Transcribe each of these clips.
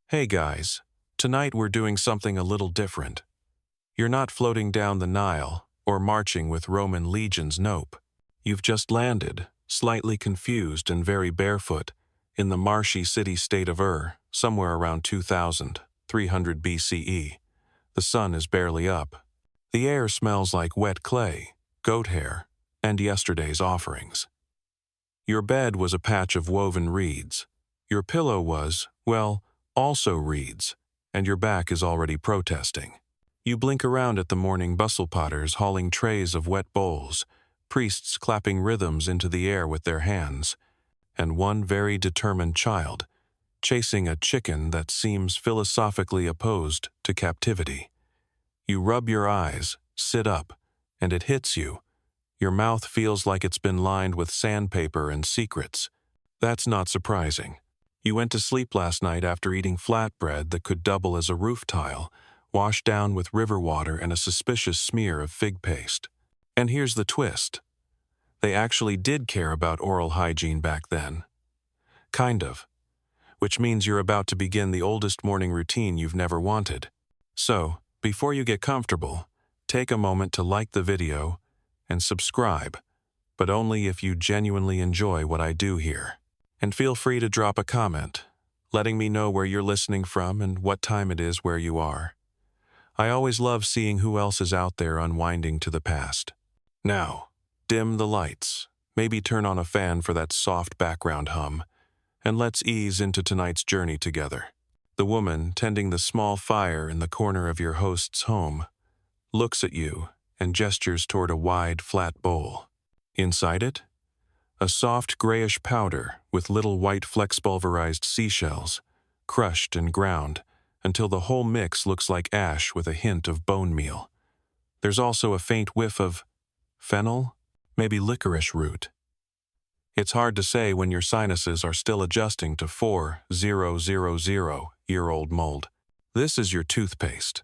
Hey guys, tonight we're doing something a little different. You're not floating down the Nile or marching with Roman legions, nope. You've just landed, slightly confused and very barefoot, in the marshy city-state of somewhere around 2300 BCE. The sun is barely up. The air smells like wet clay, goat hair, and yesterday's offerings. Your bed was a patch of woven reeds. Your pillow was, well, also reeds, and your back is already protesting. You blink around at the morning bustle potters hauling trays of wet bowls, priests clapping rhythms into the air with their hands, and one very determined child chasing a chicken that seems philosophically opposed to captivity. You rub your eyes, sit up, and it hits you. Your mouth feels like it's been lined with sandpaper and secrets. That's not surprising. You went to sleep last night after eating flatbread that could double as a roof tile, washed down with river water and a suspicious smear of fig paste. And here's the twist. They actually did care about oral hygiene back then. Kind of. Which means you're about to begin the oldest morning routine you've never wanted. So, before you get comfortable, take a moment to like the video and subscribe, but only if you genuinely enjoy what I do here. And feel free to drop a comment, letting me know where you're listening from and what time it is where you are. I always love seeing who else is out there unwinding to the past. Now, dim the lights, maybe turn on a fan for that soft background hum, and let's ease into tonight's journey together. The woman tending the small fire in the corner of your host's home looks at you and gestures toward a wide, flat bowl. Inside it, a soft grayish powder with little white flex-pulverized seashells, crushed and ground until the whole mix looks like ash with a hint of bone meal. There's also a faint whiff of fennel, maybe licorice root. It's hard to say when your sinuses are still adjusting to 4000-year-old mold. This is your toothpaste.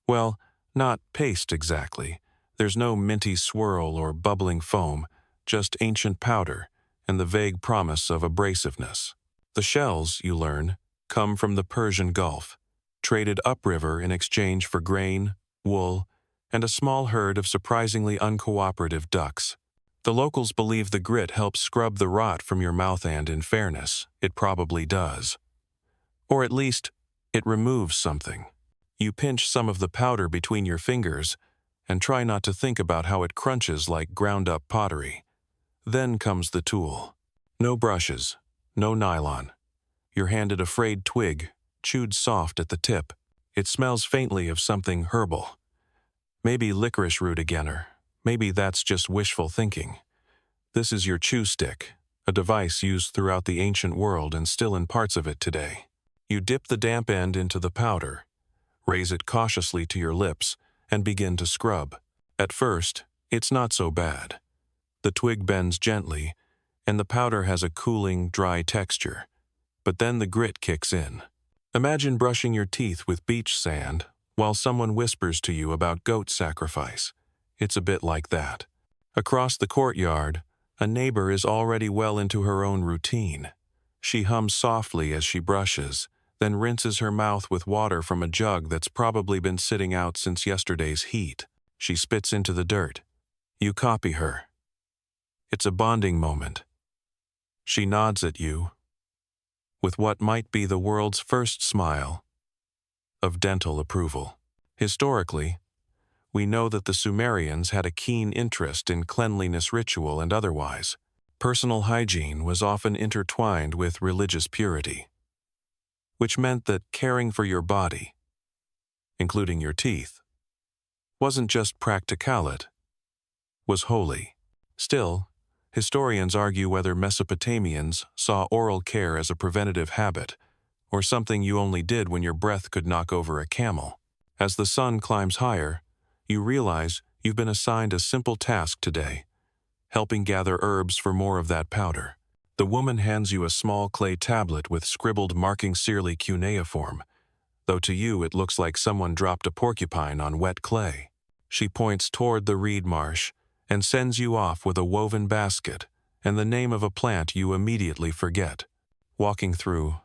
Well, not paste exactly. There's no minty swirl or bubbling foam, just ancient powder and the vague promise of abrasiveness. The shells, you learn, come from the Persian Gulf, traded upriver in exchange for grain, wool, and a small herd of surprisingly uncooperative ducks. The locals believe the grit helps scrub the rot from your mouth, and in fairness, it probably does. Or at least, it removes something. You pinch some of the powder between your fingers and try not to think about how it crunches like ground-up pottery. Then comes the tool. No brushes, no nylon. You're handed a frayed twig, chewed soft at the tip. It smells faintly of something herbal. Maybe licorice root again, or maybe that's just wishful thinking. This is your chew stick, a device used throughout the ancient world and still in parts of it today. You dip the damp end into the powder, raise it cautiously to your lips, and begin to scrub. At first, it's not so bad. The twig bends gently, and the powder has a cooling, dry texture. But then the grit kicks in. Imagine brushing your teeth with beach sand while someone whispers to you about goat sacrifice. It's a bit like that. Across the courtyard, a neighbor is already well into her own routine. She hums softly as she brushes, then rinses her mouth with water from a jug that's probably been sitting out since yesterday's heat. She spits into the dirt. You copy her. It's a bonding moment. She nods at you with what might be the world's first smile of dental approval. Historically, we know that the Sumerians had a keen interest in cleanliness, ritual, and otherwise. Personal hygiene was often intertwined with religious purity, which meant that caring for your body, including your teeth, wasn't just practical, it was holy. Still, historians argue whether Mesopotamians saw oral care as a preventative habit or something you only did when your breath could knock over a camel. As the sun climbs higher, you realize you've been assigned a simple task today, helping gather herbs for more of that powder. The woman hands you a small clay tablet with scribbled markings, clearly cuneiform, though to you it looks like someone dropped a porcupine on wet clay. She points toward the reed marsh and sends you off with a woven basket and the name of a plant you immediately forget. Walking through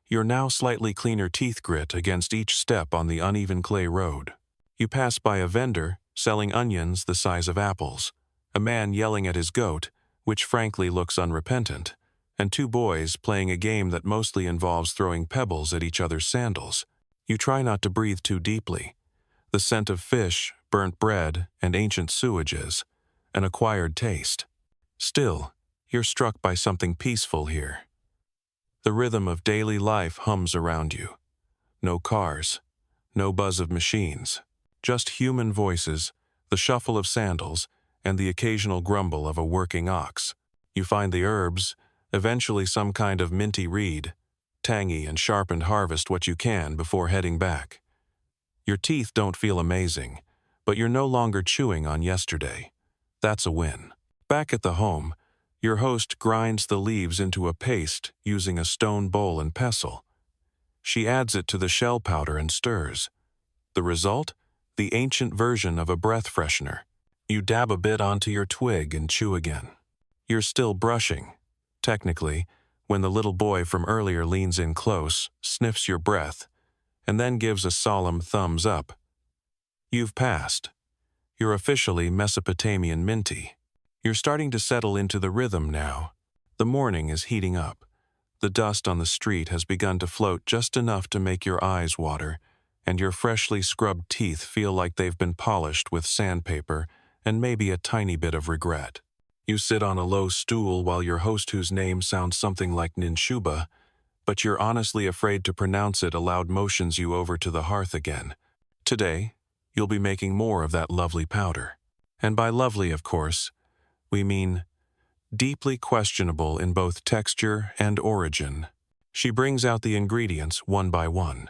your now slightly cleaner teeth grit against each step on the uneven clay road. You pass by a vendor selling onions the size of apples, a man yelling at his goat, which frankly looks unrepentant, and two boys playing a game that mostly involves throwing pebbles at each other's sandals. You try not to breathe too deeply. The scent of fish, burnt bread, and ancient sewages, an acquired taste. Still, you're struck by something peaceful here. The rhythm of daily life hums around you. No cars, no buzz of machines, just human voices, the shuffle of sandals, and the occasional grumble of a working ox. You find the herbs, eventually some kind of minty reed, tangy and sharp, and harvest what you can before heading back. Your teeth don't feel amazing, but you're no longer chewing on yesterday. That's a win. Back at the home, your host grinds the leaves into a paste using a stone bowl and pestle. She adds it to the shell powder and stirs. The result? The ancient version of a breath freshener. You dab a bit onto your twig and chew again. You're still brushing. Technically, when the little boy from earlier leans in close, sniffs your breath, and then gives a solemn thumbs up. You've passed. You're officially Mesopotamian minty. You're starting to settle into the rhythm now. The morning is heating up. The dust on the street has begun to float just enough to make your eyes water, and your freshly scrubbed teeth feel like they've been polished with sandpaper and maybe a tiny bit of regret. You sit on a low stool while your host, whose name sounds something like Ninshuba, but you're honestly afraid to pronounce it aloud, motions you over to the hearth again. Today, you'll be making more of that lovely powder. And by lovely, of course, we mean deeply questionable in both texture and origin. She brings out the ingredients one by one.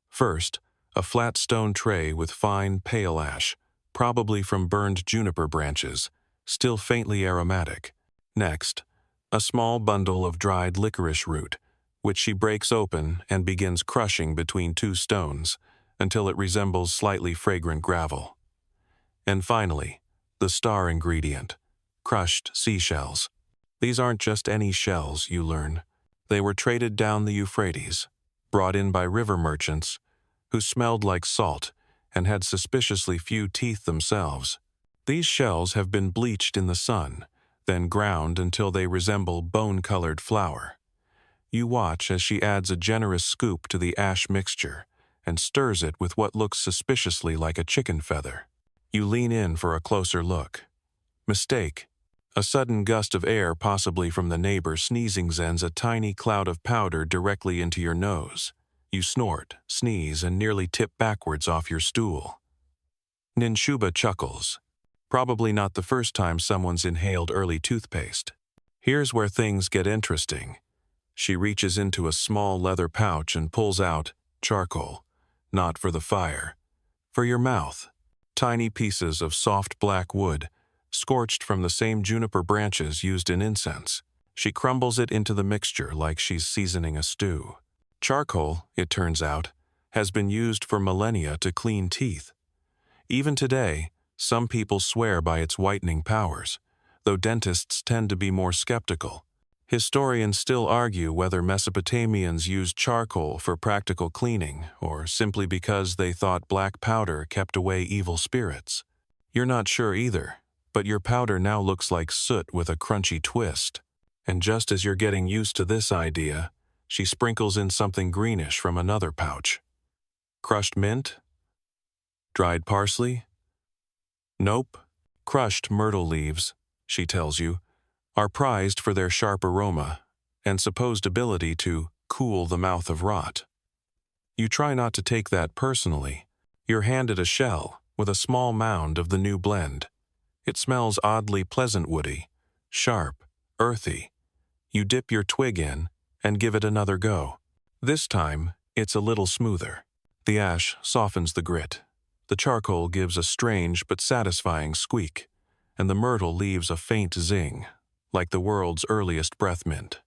First, a flat stone tray with fine, pale ash, probably from burned juniper branches, still faintly aromatic. Next, a small bundle of dried licorice root, which she breaks open and begins crushing between two stones until it resembles slightly fragrant gravel. And finally, the star ingredient, crushed seashells. These aren't just any shells, you learn. They were traded down the Euphrates, brought in by river merchants, who smelled like salt and had suspiciously few teeth themselves. These shells have been bleached in the sun, then ground until they resemble bone-colored flour. You watch as she adds a generous scoop to the ash mixture and stirs it with what looks suspiciously like a chicken feather. You lean in for a closer look. Mistake. A sudden gust of air, possibly from the neighbor sneezing, sends a tiny cloud of powder directly into your nose. You snort, sneeze, and nearly tip backwards off your stool. Ninshuba chuckles. Probably not the first time someone's inhaled early toothpaste. Here's where things get interesting. She reaches into a small leather pouch and pulls out charcoal, not for the fire, for your mouth. Tiny pieces of soft black wood, scorched from the same juniper branches used in incense. She crumbles it into the mixture like she's seasoning a stew. Charcoal, it turns out, has been used for millennia to clean teeth. Even today, some people swear by its whitening powers, though dentists tend to be more skeptical. Historians still argue whether Mesopotamians used charcoal for practical cleaning or simply because they thought black powder kept away evil spirits. You're not sure either, but your powder now looks like soot with a crunchy twist. And just as you're getting used to this idea, she sprinkles in something greenish from another pouch. Crushed mint? Dried parsley? Nope. Crushed myrtle leaves, she tells you, are prized for their sharp aroma and supposed ability to cool the mouth of rot. You try not to take that personally. You're handed a shell with a small mound of the new blend. It smells oddly pleasant, woody, sharp, earthy. You dip your twig in and give it another go. This time, it's a little smoother. The ash softens the grit. The charcoal gives a strange but satisfying squeak, and the myrtle leaves a faint zing, like the world's earliest breath mint.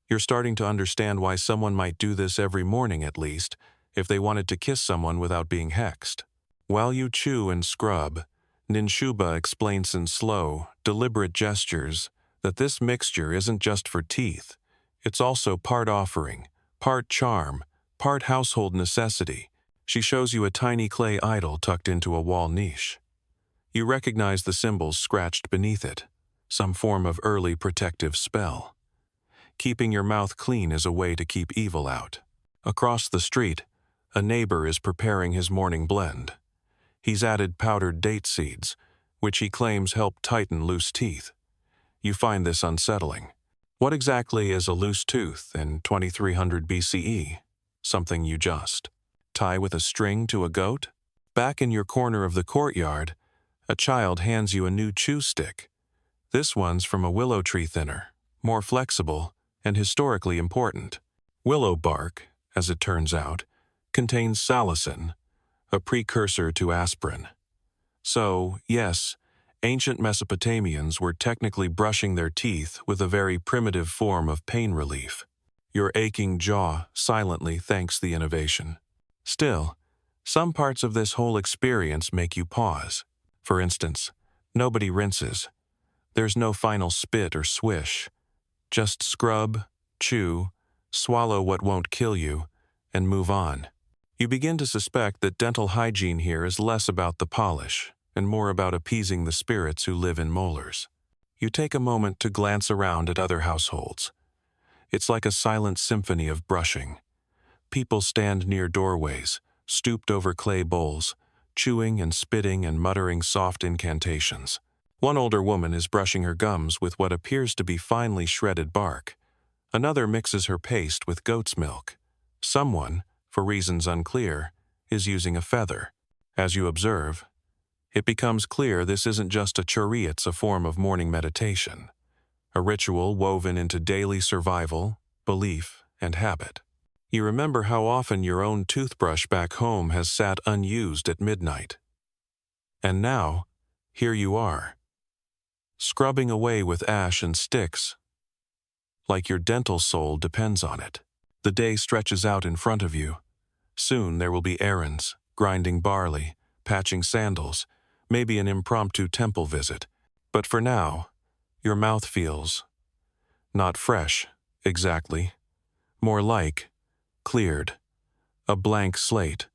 You're starting to understand why someone might do this every morning at least, if they wanted to kiss someone without being hexed. While you chew and scrub, Ninshuba explains in slow, deliberate gestures that this mixture isn't just for teeth. It's also part offering, Part charm, part household necessity, she shows you a tiny clay idol tucked into a wall niche. You recognize the symbols scratched beneath it, some form of early protective spell. Keeping your mouth clean is a way to keep evil out. Across the street, a neighbor is preparing his morning blend. He's added powdered date seeds, which he claims help tighten loose teeth. You find this unsettling. What exactly is a loose tooth in 2300 BCE? Something you just tie with a string to a goat? Back in your corner of the courtyard, a child hands you a new chew stick. This one's from a willow tree thinner, more flexible and historically important. Willow bark, as it turns out, contains salicin, a precursor to aspirin. So, yes, ancient Mesopotamians were technically brushing their teeth with a very primitive form of pain relief. Your aching jaw silently thanks the innovation. Still, some parts of this whole experience make you pause. For instance, nobody rinses. There's no final spit or swish. Just scrub, chew, swallow what won't kill you, and move on. You begin to suspect that dental hygiene here is less about the polish and more about appeasing the spirits who live in molars. You take a moment to glance around at other households. It's like a silent symphony of brushing. People stand near doorways, stooped over clay bowls, chewing and spitting and muttering soft incantations. One older woman is brushing her gums with what appears to be finely shredded bark. Another mixes her paste with goat's milk. Someone, for reasons unclear, is using a feather. As you observe, it becomes clear this isn't just a chori, it's a form of morning meditation, a ritual woven into daily survival, belief, and habit. You remember how often your own toothbrush back home has sat unused at midnight. And now, here you are, scrubbing away with ash and sticks, like your dental soul depends on it. The day stretches out in front of you. Soon there will be errands, grinding barley, patching sandals, maybe an impromptu temple visit. But for now, your mouth feels not fresh, exactly, more like cleared, a blank slate,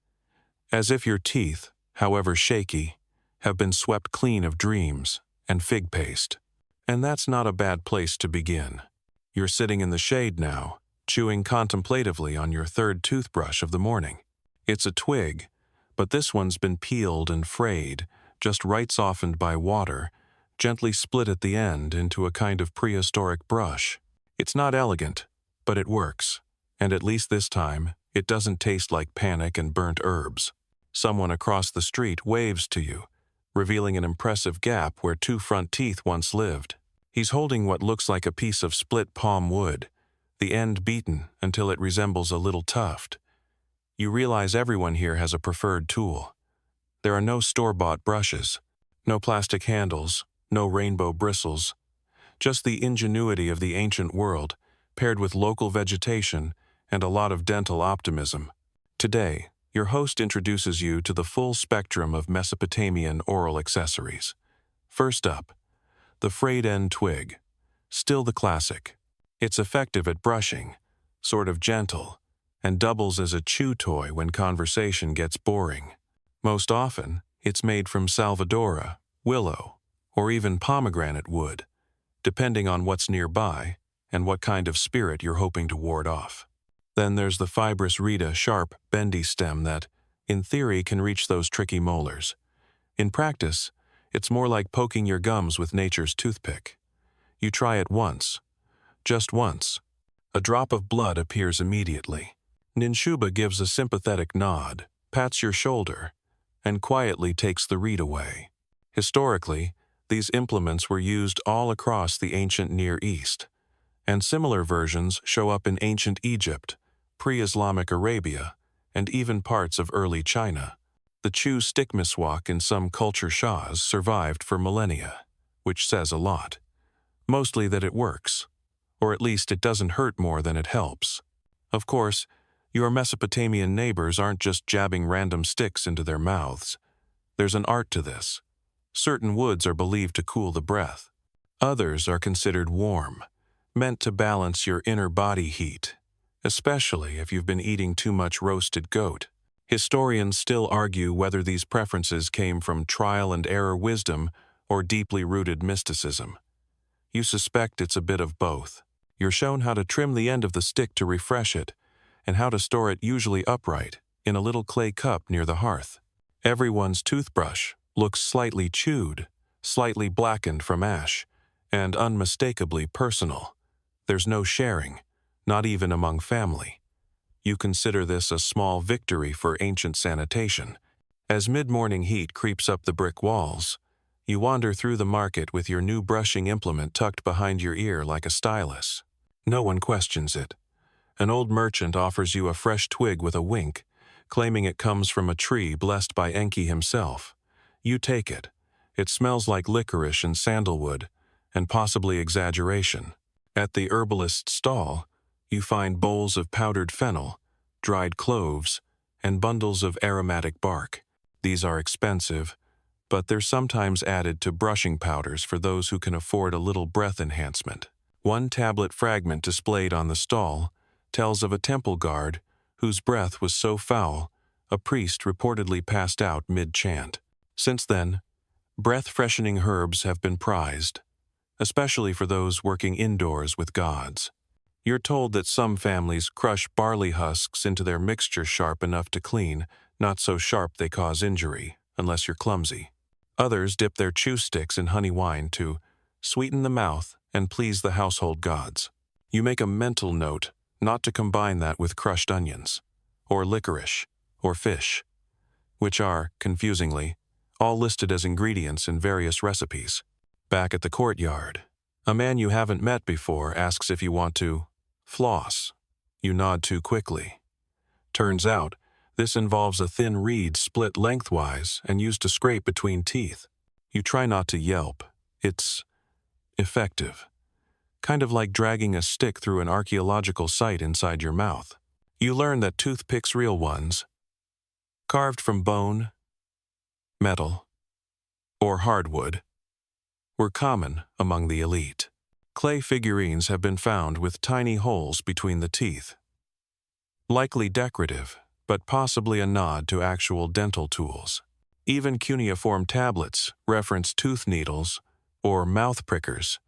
as if your teeth, however shaky, have been swept clean of dreams and fig paste. And that's not a bad place to begin. You're sitting in the shade now, chewing contemplatively on your third toothbrush of the morning. It's a twig, but this one's been peeled and frayed, just right softened by water, gently split at the end into a kind of prehistoric brush. It's not elegant, but it works. And at least this time, it doesn't taste like panic and burnt herbs. Someone across the street waves to you, revealing an impressive gap where two front teeth once lived. He's holding what looks like a piece of split palm wood, the end beaten until it resembles a little tuft. You realize everyone here has a preferred tool. There are no store-bought brushes, no plastic handles, no rainbow bristles, just the ingenuity of the ancient world, paired with local vegetation and a lot of dental optimism. Today, your host introduces you to the full spectrum of Mesopotamian oral accessories. First up, the frayed end twig. Still the classic. It's effective at brushing, sort of gentle, and doubles as a chew toy when conversation gets boring. Most often, it's made from salvadora, willow, or even pomegranate wood, depending on what's nearby and what kind of spirit you're hoping to ward off. Then there's the fibrous rita sharp, bendy stem that, in theory, can reach those tricky molars. In practice, it's more like poking your gums with nature's toothpick. You try it once, just once. A drop of blood appears immediately. Ninshuba gives a sympathetic nod, pats your shoulder, and quietly takes the reed away. Historically, these implements were used all across the ancient Near East, and similar versions show up in ancient Egypt, pre-Islamic Arabia, and even parts of early China. The chew stick miswak in some culture shahs survived for millennia, which says a lot. Mostly that it works, or at least it doesn't hurt more than it helps. Of course, your Mesopotamian neighbors aren't just jabbing random sticks into their mouths. There's an art to this. Certain woods are believed to cool the breath. Others are considered warm, meant to balance your inner body heat. especially if you've been eating too much roasted goat. Historians still argue whether these preferences came from trial-and-error wisdom or deeply rooted mysticism. You suspect it's a bit of both. You're shown how to trim the end of the stick to refresh it, and how to store it usually upright, in a little clay cup near the hearth. Everyone's toothbrush looks slightly chewed, slightly blackened from ash, and unmistakably personal. There's no sharing, not even among family. You consider this a small victory for ancient sanitation. As mid-morning heat creeps up the brick walls, you wander through the market with your new brushing implement tucked behind your ear like a stylus. No one questions it. An old merchant offers you a fresh twig with a wink, claiming it comes from a tree blessed by Enki himself. You take it. It smells like licorice and sandalwood, and possibly exaggeration. At the herbalist's stall, you find bowls of powdered fennel, dried cloves, and bundles of aromatic bark. These are expensive, but they're sometimes added to brushing powders for those who can afford a little breath enhancement. One tablet fragment displayed on the stall tells of a temple guard whose breath was so foul, a priest reportedly passed out mid-chant. Since then, breath-freshening herbs have been prized, especially for those working indoors with gods. You're told that some families crush barley husks into their mixture sharp enough to clean, not so sharp they cause injury, unless you're clumsy. Others dip their chew sticks in honey wine to sweeten the mouth and please the household gods. You make a mental note not to combine that with crushed onions, or licorice, or fish, which are, confusingly, all listed as ingredients in various recipes. Back at the courtyard, a man you haven't met before asks if you want to floss. You nod too quickly. Turns out, this involves a thin reed split lengthwise and used to scrape between teeth. You try not to yelp. It's effective. Kind of like dragging a stick through an archaeological site inside your mouth. You learn that toothpicks, real ones, carved from bone, metal, or hardwood, were common among the elite. Clay figurines have been found with tiny holes between the teeth. Likely decorative, but possibly a nod to actual dental tools. Even cuneiform tablets reference tooth needles or mouth prickers,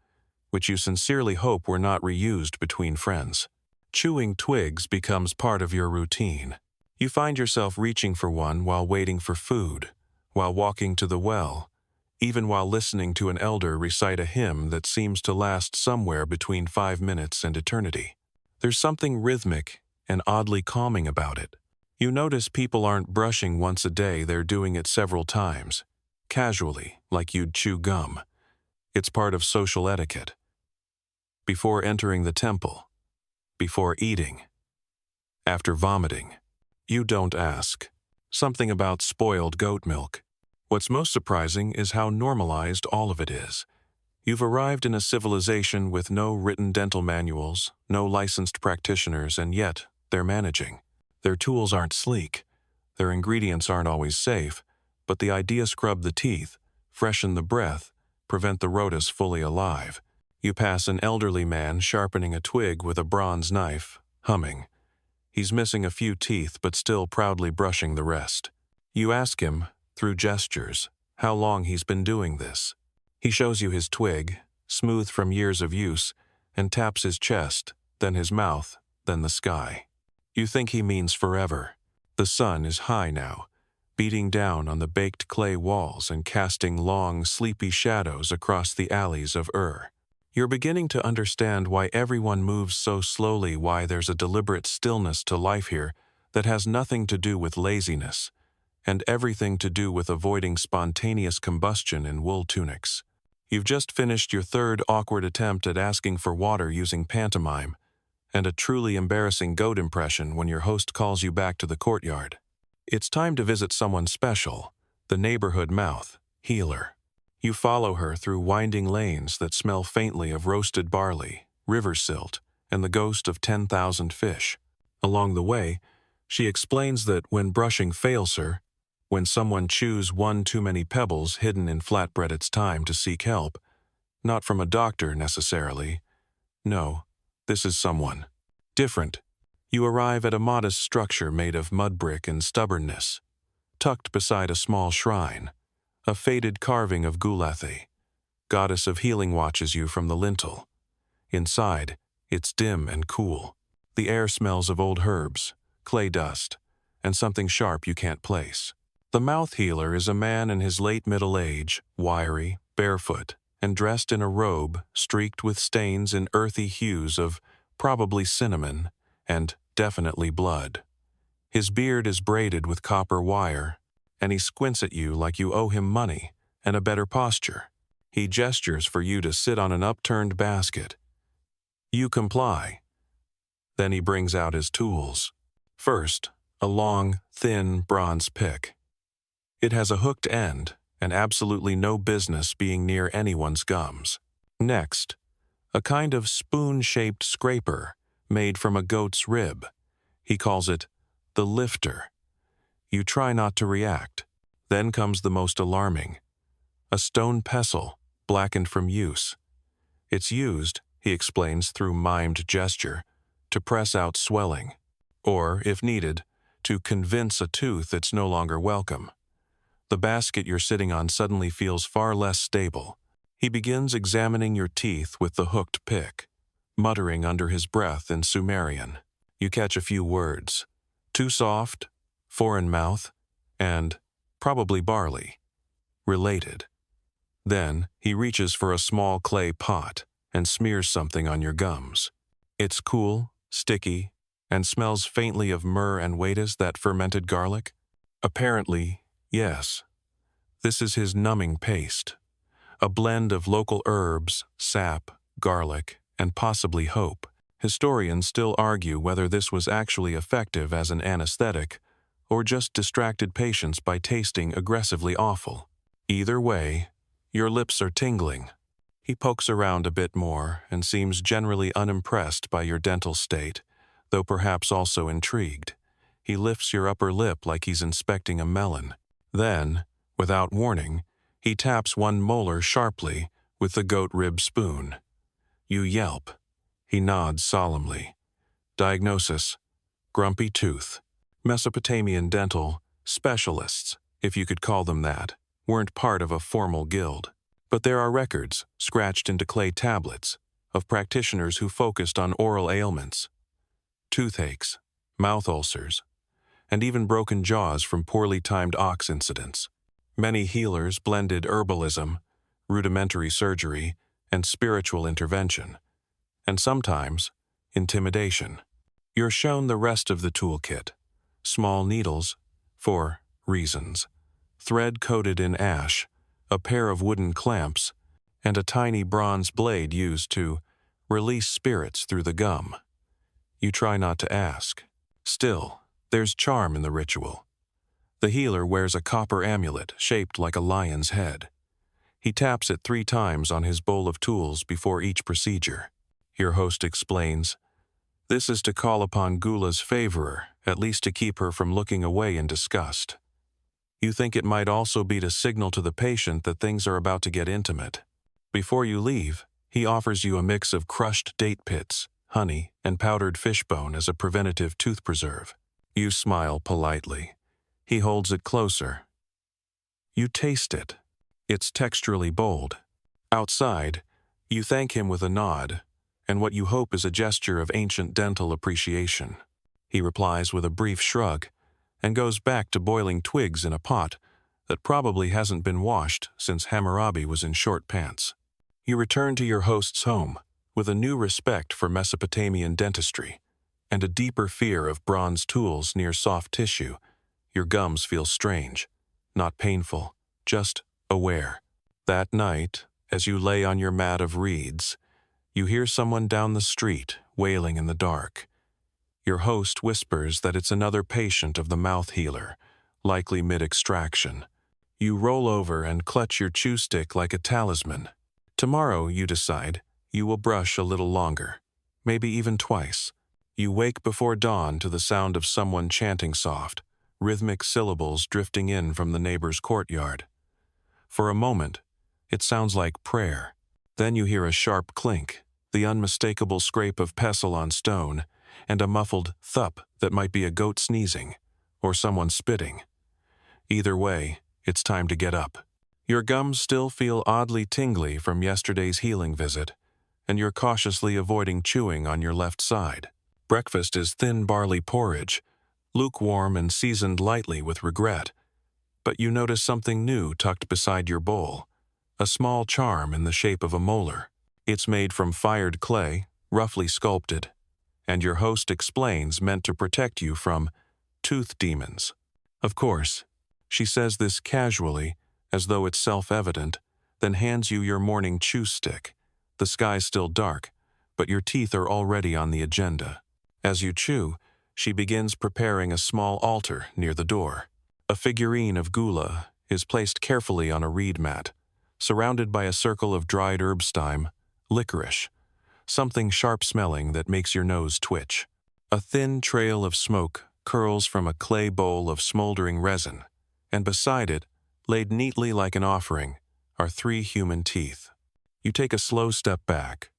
which you sincerely hope were not reused between friends. Chewing twigs becomes part of your routine. You find yourself reaching for one while waiting for food, while walking to the well, even while listening to an elder recite a hymn that seems to last somewhere between 5 minutes and eternity. There's something rhythmic and oddly calming about it. You notice people aren't brushing once a day, they're doing it several times, casually, like you'd chew gum. It's part of social etiquette. Before entering the temple, before eating, after vomiting. You don't ask. Something about spoiled goat milk. What's most surprising is how normalized all of it is. You've arrived in a civilization with no written dental manuals, no licensed practitioners, and yet they're managing. Their tools aren't sleek, their ingredients aren't always safe, but the idea: scrub the teeth, freshen the breath, prevent the rotus fully alive. You pass an elderly man sharpening a twig with a bronze knife, humming. He's missing a few teeth but still proudly brushing the rest. You ask him, through gestures, how long he's been doing this. He shows you his twig, smooth from years of use, and taps his chest, then his mouth, then the sky. You think he means forever. The sun is high now, beating down on the baked clay walls and casting long, sleepy shadows across the alleys of Ur. You're beginning to understand why everyone moves so slowly, why there's a deliberate stillness to life here that has nothing to do with laziness, and everything to do with avoiding spontaneous combustion in wool tunics. You've just finished your third awkward attempt at asking for water using pantomime, and a truly embarrassing goat impression when your host calls you back to the courtyard. It's time to visit someone special, the neighborhood mouth healer. You follow her through winding lanes that smell faintly of roasted barley, river silt, and the ghost of 10,000 fish. Along the way, she explains that when brushing fails her, when someone chews one too many pebbles hidden in flatbread, it's time to seek help. Not from a doctor necessarily. No, this is someone different, You arrive at a modest structure made of mud brick and stubbornness. Tucked beside a small shrine, a faded carving of Gulathe, goddess of healing, watches you from the lintel. Inside, it's dim and cool. The air smells of old herbs, clay dust, and something sharp you can't place. The mouth healer is a man in his late middle age, wiry, barefoot, and dressed in a robe streaked with stains in earthy hues of probably cinnamon and definitely blood. His beard is braided with copper wire, and he squints at you like you owe him money and a better posture. He gestures for you to sit on an upturned basket. You comply. Then he brings out his tools. First, a long, thin bronze pick. It has a hooked end and absolutely no business being near anyone's gums. Next, a kind of spoon-shaped scraper made from a goat's rib. He calls it the lifter. You try not to react. Then comes the most alarming. A stone pestle, blackened from use. It's used, he explains through mimed gesture, to press out swelling, or, if needed, to convince a tooth it's no longer welcome. The basket you're sitting on suddenly feels far less stable. He begins examining your teeth with the hooked pick, muttering under his breath in Sumerian. You catch a few words. Too soft, foreign mouth, and probably barley. Related. Then he reaches for a small clay pot and smears something on your gums. It's cool, sticky, and smells faintly of myrrh and what is that fermented garlic? Apparently, yes. This is his numbing paste, a blend of local herbs, sap, garlic, and possibly hope. Historians still argue whether this was actually effective as an anesthetic or just distracted patients by tasting aggressively awful. Either way, your lips are tingling. He pokes around a bit more and seems generally unimpressed by your dental state, though perhaps also intrigued. He lifts your upper lip like he's inspecting a melon. Then, without warning, he taps one molar sharply with the goat rib spoon. You yelp. He nods solemnly. Diagnosis: grumpy tooth. Mesopotamian dental specialists, if you could call them that, weren't part of a formal guild. But there are records, scratched into clay tablets, of practitioners who focused on oral ailments, toothaches, mouth ulcers, and even broken jaws from poorly timed ox incidents. Many healers blended herbalism, rudimentary surgery, and spiritual intervention, and sometimes intimidation. You're shown the rest of the toolkit: small needles, for reasons, thread coated in ash, a pair of wooden clamps, and a tiny bronze blade used to release spirits through the gum. You try not to ask. Still, there's charm in the ritual. The healer wears a copper amulet shaped like a lion's head. He taps it 3 times on his bowl of tools before each procedure. Your host explains, this is to call upon Gula's favorer, at least to keep her from looking away in disgust. You think it might also be to signal to the patient that things are about to get intimate. Before you leave, he offers you a mix of crushed date pits, honey, and powdered fishbone as a preventative tooth preserve. You smile politely. He holds it closer. You taste it. It's texturally bold. Outside, you thank him with a nod, and what you hope is a gesture of ancient dental appreciation. He replies with a brief shrug, and goes back to boiling twigs in a pot that probably hasn't been washed since Hammurabi was in short pants. You return to your host's home with a new respect for Mesopotamian dentistry and a deeper fear of bronze tools near soft tissue. Your gums feel strange, not painful, just aware. That night, as you lay on your mat of reeds, you hear someone down the street wailing in the dark. Your host whispers that it's another patient of the mouth healer, likely mid-extraction. You roll over and clutch your chew stick like a talisman. Tomorrow, you decide, you will brush a little longer, maybe even twice. You wake before dawn to the sound of someone chanting soft, rhythmic syllables drifting in from the neighbor's courtyard. For a moment, it sounds like prayer. Then you hear a sharp clink, the unmistakable scrape of pestle on stone, and a muffled thup that might be a goat sneezing or someone spitting. Either way, it's time to get up. Your gums still feel oddly tingly from yesterday's healing visit, and you're cautiously avoiding chewing on your left side. Breakfast is thin barley porridge, lukewarm and seasoned lightly with regret. But you notice something new tucked beside your bowl, a small charm in the shape of a molar. It's made from fired clay, roughly sculpted, and your host explains meant to protect you from tooth demons. Of course, she says this casually, as though it's self-evident, then hands you your morning chew stick. The sky's still dark, but your teeth are already on the agenda. As you chew, she begins preparing a small altar near the door. A figurine of Gula is placed carefully on a reed mat, surrounded by a circle of dried herbstime, licorice, something sharp-smelling that makes your nose twitch. A thin trail of smoke curls from a clay bowl of smoldering resin, and beside it, laid neatly like an offering, are 3 human teeth. You take a slow step back.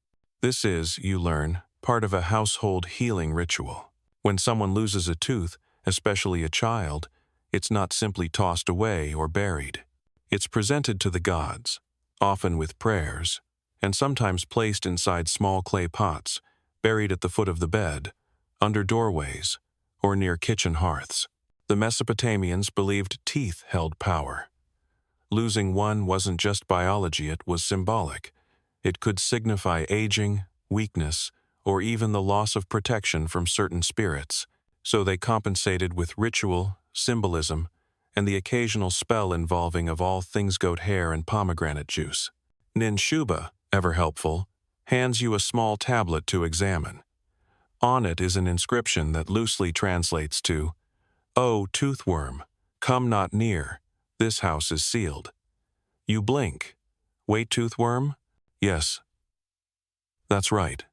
This is, you learn, part of a household healing ritual. When someone loses a tooth, especially a child, it's not simply tossed away or buried. It's presented to the gods, often with prayers, and sometimes placed inside small clay pots, buried at the foot of the bed, under doorways, or near kitchen hearths. The Mesopotamians believed teeth held power. Losing one wasn't just biology, it was symbolic. It could signify aging, weakness, or even the loss of protection from certain spirits, so they compensated with ritual, symbolism, and the occasional spell involving of all things goat hair and pomegranate juice. Nin Shuba, ever helpful, hands you a small tablet to examine. On it is an inscription that loosely translates to, "O toothworm, come not near, this house is sealed." You blink. Wait, toothworm? Yes, that's right.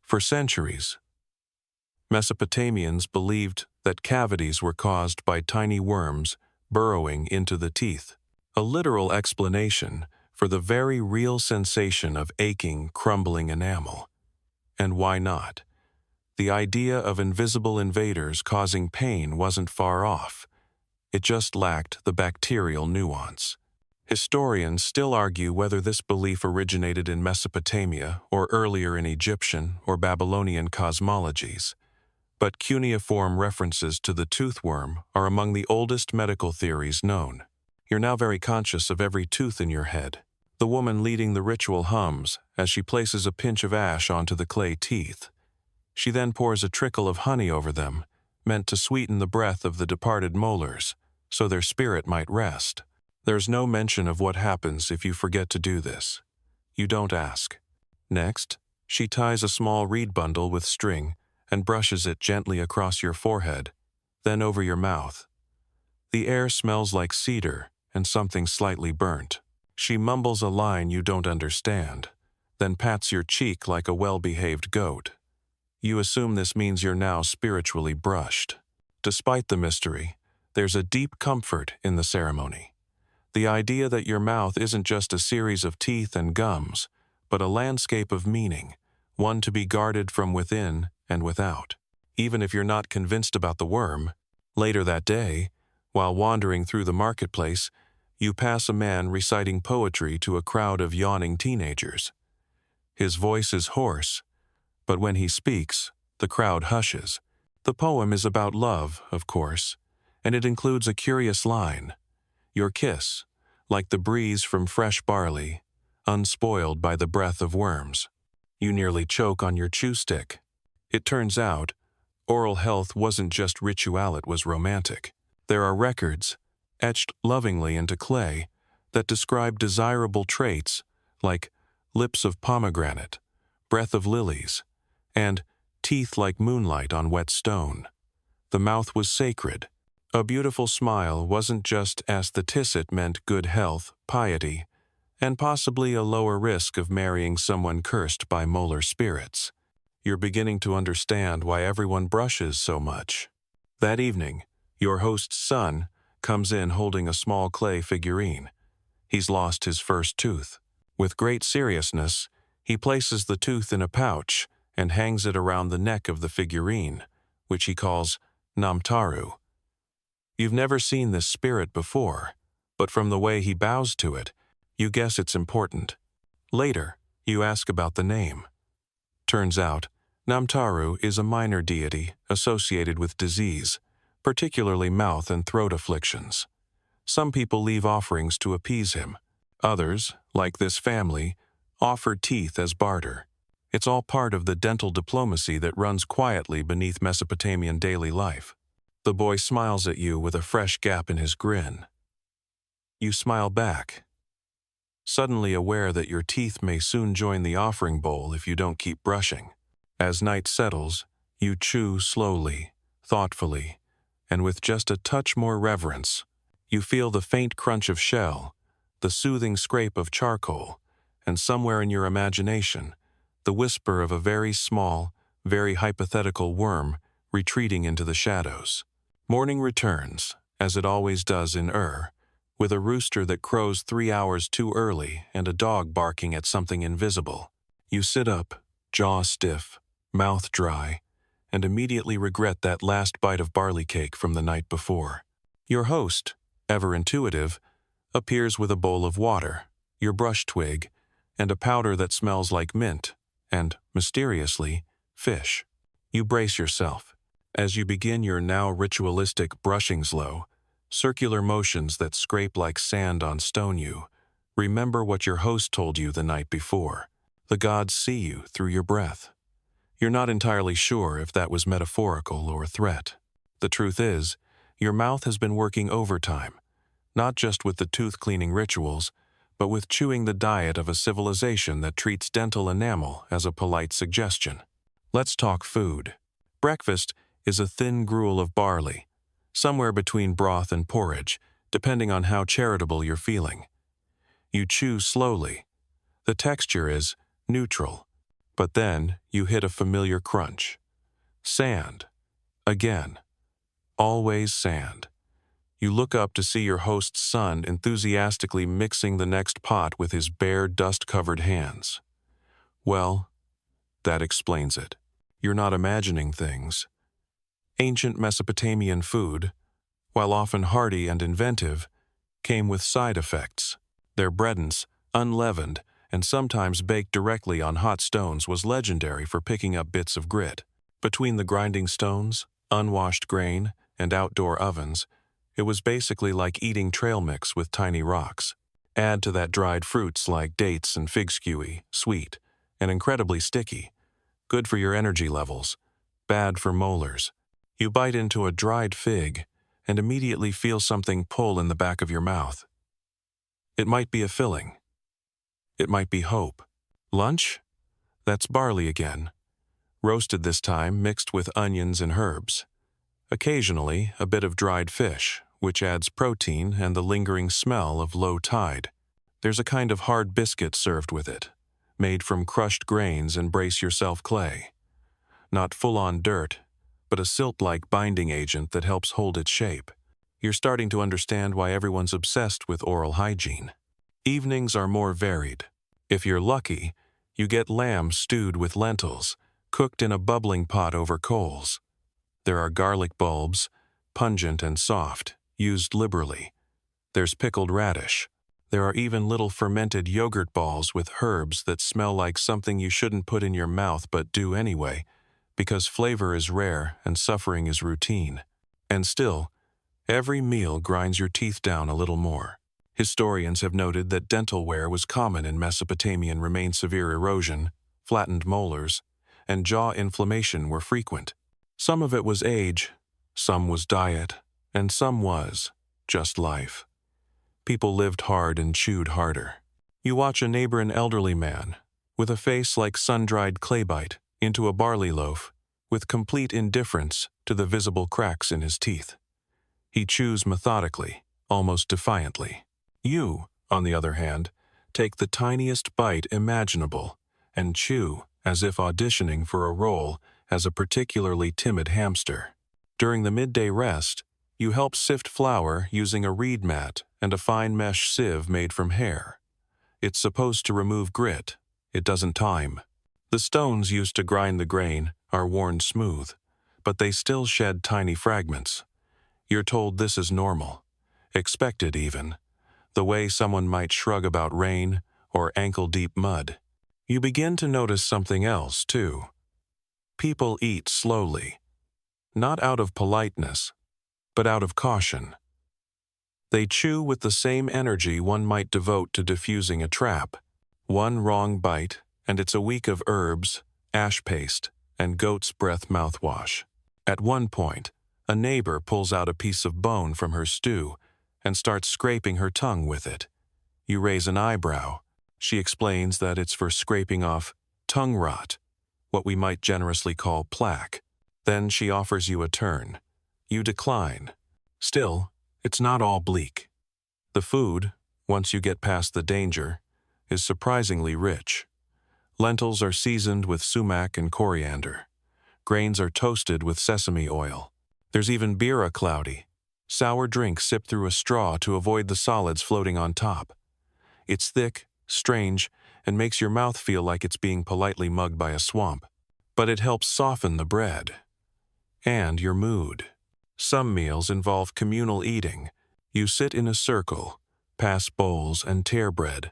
For centuries, Mesopotamians believed that cavities were caused by tiny worms burrowing into the teeth, a literal explanation for the very real sensation of aching, crumbling enamel. And why not? The idea of invisible invaders causing pain wasn't far off. It just lacked the bacterial nuance. Historians still argue whether this belief originated in Mesopotamia or earlier in Egyptian or Babylonian cosmologies. But cuneiform references to the toothworm are among the oldest medical theories known. You're now very conscious of every tooth in your head. The woman leading the ritual hums as she places a pinch of ash onto the clay teeth. She then pours a trickle of honey over them, meant to sweeten the breath of the departed molars, so their spirit might rest. There's no mention of what happens if you forget to do this. You don't ask. Next, she ties a small reed bundle with string and brushes it gently across your forehead, then over your mouth. The air smells like cedar and something slightly burnt. She mumbles a line you don't understand, then pats your cheek like a well-behaved goat. You assume this means you're now spiritually brushed. Despite the mystery, there's a deep comfort in the ceremony. The idea that your mouth isn't just a series of teeth and gums, but a landscape of meaning, one to be guarded from within and without. Even if you're not convinced about the worm, later that day, while wandering through the marketplace, you pass a man reciting poetry to a crowd of yawning teenagers. His voice is hoarse, but when he speaks, the crowd hushes. The poem is about love, of course, and it includes a curious line: your kiss, like the breeze from fresh barley, unspoiled by the breath of worms. You nearly choke on your chew stick. It turns out, oral health wasn't just ritual, it was romantic. There are records, etched lovingly into clay, that describe desirable traits like lips of pomegranate, breath of lilies, and teeth like moonlight on wet stone. The mouth was sacred. A beautiful smile wasn't just aesthetic, it meant good health, piety, and possibly a lower risk of marrying someone cursed by molar spirits. You're beginning to understand why everyone brushes so much. That evening, your host's son comes in holding a small clay figurine. He's lost his first tooth. With great seriousness, he places the tooth in a pouch and hangs it around the neck of the figurine, which he calls Namtaru. You've never seen this spirit before, but from the way he bows to it, you guess it's important. Later, you ask about the name. Turns out, Namtaru is a minor deity associated with disease, particularly mouth and throat afflictions. Some people leave offerings to appease him. Others, like this family, offer teeth as barter. It's all part of the dental diplomacy that runs quietly beneath Mesopotamian daily life. The boy smiles at you with a fresh gap in his grin. You smile back, suddenly aware that your teeth may soon join the offering bowl if you don't keep brushing. As night settles, you chew slowly, thoughtfully, and with just a touch more reverence. You feel the faint crunch of shell, the soothing scrape of charcoal, and somewhere in your imagination, the whisper of a very small, very hypothetical worm retreating into the shadows. Morning returns, as it always does in with a rooster that crows 3 hours too early and a dog barking at something invisible. You sit up, jaw stiff, mouth dry, and immediately regret that last bite of barley cake from the night before. Your host, ever intuitive, appears with a bowl of water, your brush twig, and a powder that smells like mint, and, mysteriously, fish. You brace yourself. As you begin your now ritualistic brushing slow, circular motions that scrape like sand on stone, you remember what your host told you the night before. The gods see you through your breath. You're not entirely sure if that was metaphorical or a threat. The truth is, your mouth has been working overtime, not just with the tooth-cleaning rituals, but with chewing the diet of a civilization that treats dental enamel as a polite suggestion. Let's talk food. Breakfast is a thin gruel of barley, somewhere between broth and porridge, depending on how charitable you're feeling. You chew slowly. The texture is neutral, but then you hit a familiar crunch. Sand. Again. Always sand. You look up to see your host's son enthusiastically mixing the next pot with his bare, dust-covered hands. Well, that explains it. You're not imagining things. Ancient Mesopotamian food, while often hearty and inventive, came with side effects. Their breadance, unleavened and sometimes baked directly on hot stones, was legendary for picking up bits of grit. Between the grinding stones, unwashed grain, and outdoor ovens, it was basically like eating trail mix with tiny rocks. Add to that dried fruits like dates and fig skewy, sweet, and incredibly sticky. Good for your energy levels, bad for molars. You bite into a dried fig and immediately feel something pull in the back of your mouth. It might be a filling. It might be hope. Lunch? That's barley again. Roasted this time, mixed with onions and herbs. Occasionally, a bit of dried fish, which adds protein and the lingering smell of low tide. There's a kind of hard biscuit served with it, made from crushed grains and brace-yourself clay. Not full-on dirt, but a silt-like binding agent that helps hold its shape. You're starting to understand why everyone's obsessed with oral hygiene. Evenings are more varied. If you're lucky, you get lamb stewed with lentils, cooked in a bubbling pot over coals. There are garlic bulbs, pungent and soft, used liberally. There's pickled radish. There are even little fermented yogurt balls with herbs that smell like something you shouldn't put in your mouth but do anyway, because flavor is rare and suffering is routine. And still, every meal grinds your teeth down a little more. Historians have noted that dental wear was common in Mesopotamia and remained severe erosion, flattened molars, and jaw inflammation were frequent. Some of it was age, some was diet, and some was just life. People lived hard and chewed harder. You watch a neighbor, an elderly man, with a face like sun-dried clay bite, into a barley loaf, with complete indifference to the visible cracks in his teeth. He chews methodically, almost defiantly. You, on the other hand, take the tiniest bite imaginable and chew as if auditioning for a role as a particularly timid hamster. During the midday rest, you help sift flour using a reed mat and a fine mesh sieve made from hair. It's supposed to remove grit. It doesn't time. The stones used to grind the grain are worn smooth, but they still shed tiny fragments. You're told this is normal, expected even, the way someone might shrug about rain or ankle-deep mud. You begin to notice something else, too. People eat slowly, not out of politeness, but out of caution. They chew with the same energy one might devote to diffusing a trap. One wrong bite, and it's a week of herbs, ash paste, and goat's breath mouthwash. At one point, a neighbor pulls out a piece of bone from her stew and starts scraping her tongue with it. You raise an eyebrow. She explains that it's for scraping off tongue rot, what we might generously call plaque. Then she offers you a turn. You decline. Still, it's not all bleak. The food, once you get past the danger, is surprisingly rich. Lentils are seasoned with sumac and coriander. Grains are toasted with sesame oil. There's even bira cloudy, sour drink sipped through a straw to avoid the solids floating on top. It's thick, strange, and makes your mouth feel like it's being politely mugged by a swamp. But it helps soften the bread. And your mood. Some meals involve communal eating. You sit in a circle, pass bowls and tear bread.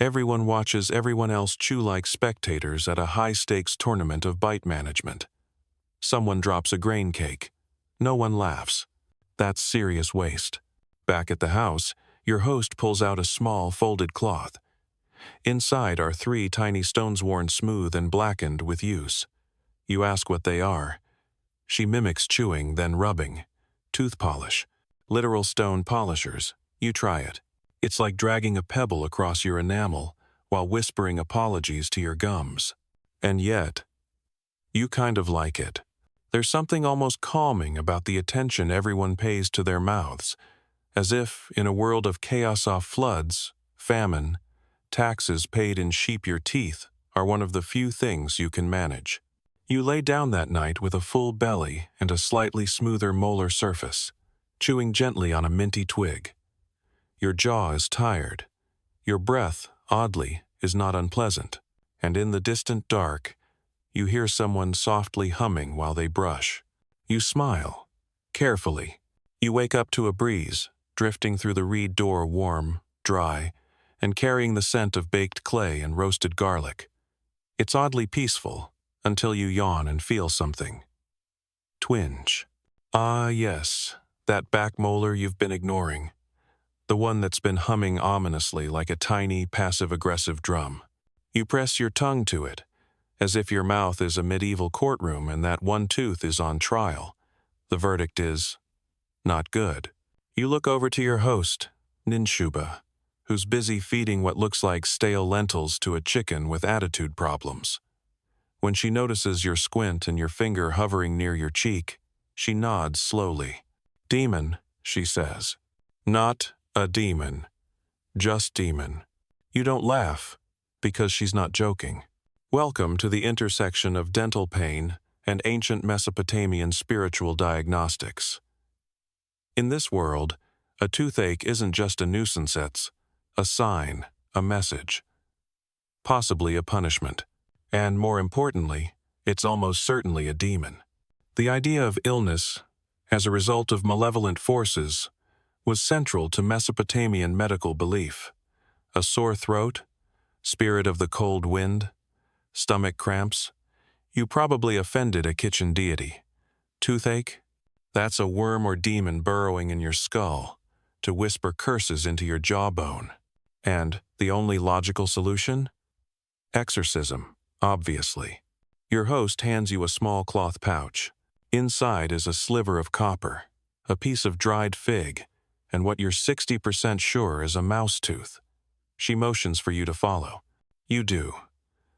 Everyone watches everyone else chew like spectators at a high-stakes tournament of bite management. Someone drops a grain cake. No one laughs. That's serious waste. Back at the house, your host pulls out a small folded cloth. Inside are 3 tiny stones worn smooth and blackened with use. You ask what they are. She mimics chewing, then rubbing. Tooth polish. Literal stone polishers. You try it. It's like dragging a pebble across your enamel while whispering apologies to your gums. And yet, you kind of like it. There's something almost calming about the attention everyone pays to their mouths, as if, in a world of chaos off floods, famine, taxes paid in sheep, your teeth are one of the few things you can manage. You lay down that night with a full belly and a slightly smoother molar surface, chewing gently on a minty twig. Your jaw is tired. Your breath, oddly, is not unpleasant, and in the distant dark, you hear someone softly humming while they brush. You smile, carefully. You wake up to a breeze, drifting through the reed door warm, dry, and carrying the scent of baked clay and roasted garlic. It's oddly peaceful, until you yawn and feel something. Twinge. Ah, yes, that back molar you've been ignoring. The one that's been humming ominously like a tiny, passive-aggressive drum. You press your tongue to it, as if your mouth is a medieval courtroom and that one tooth is on trial. The verdict is, not good. You look over to your host, Ninshuba, who's busy feeding what looks like stale lentils to a chicken with attitude problems. When she notices your squint and your finger hovering near your cheek, she nods slowly. Demon, she says. Not a demon. Just demon. You don't laugh, because she's not joking. Welcome to the intersection of dental pain and ancient Mesopotamian spiritual diagnostics. In this world, a toothache isn't just a nuisance, it's a sign, a message, possibly a punishment, and more importantly, it's almost certainly a demon. The idea of illness, as a result of malevolent forces, was central to Mesopotamian medical belief. A sore throat, spirit of the cold wind, stomach cramps. You probably offended a kitchen deity. Toothache? That's a worm or demon burrowing in your skull to whisper curses into your jawbone. And the only logical solution? Exorcism, obviously. Your host hands you a small cloth pouch. Inside is a sliver of copper, a piece of dried fig, and what you're 60% sure is a mouse tooth. She motions for you to follow. You do,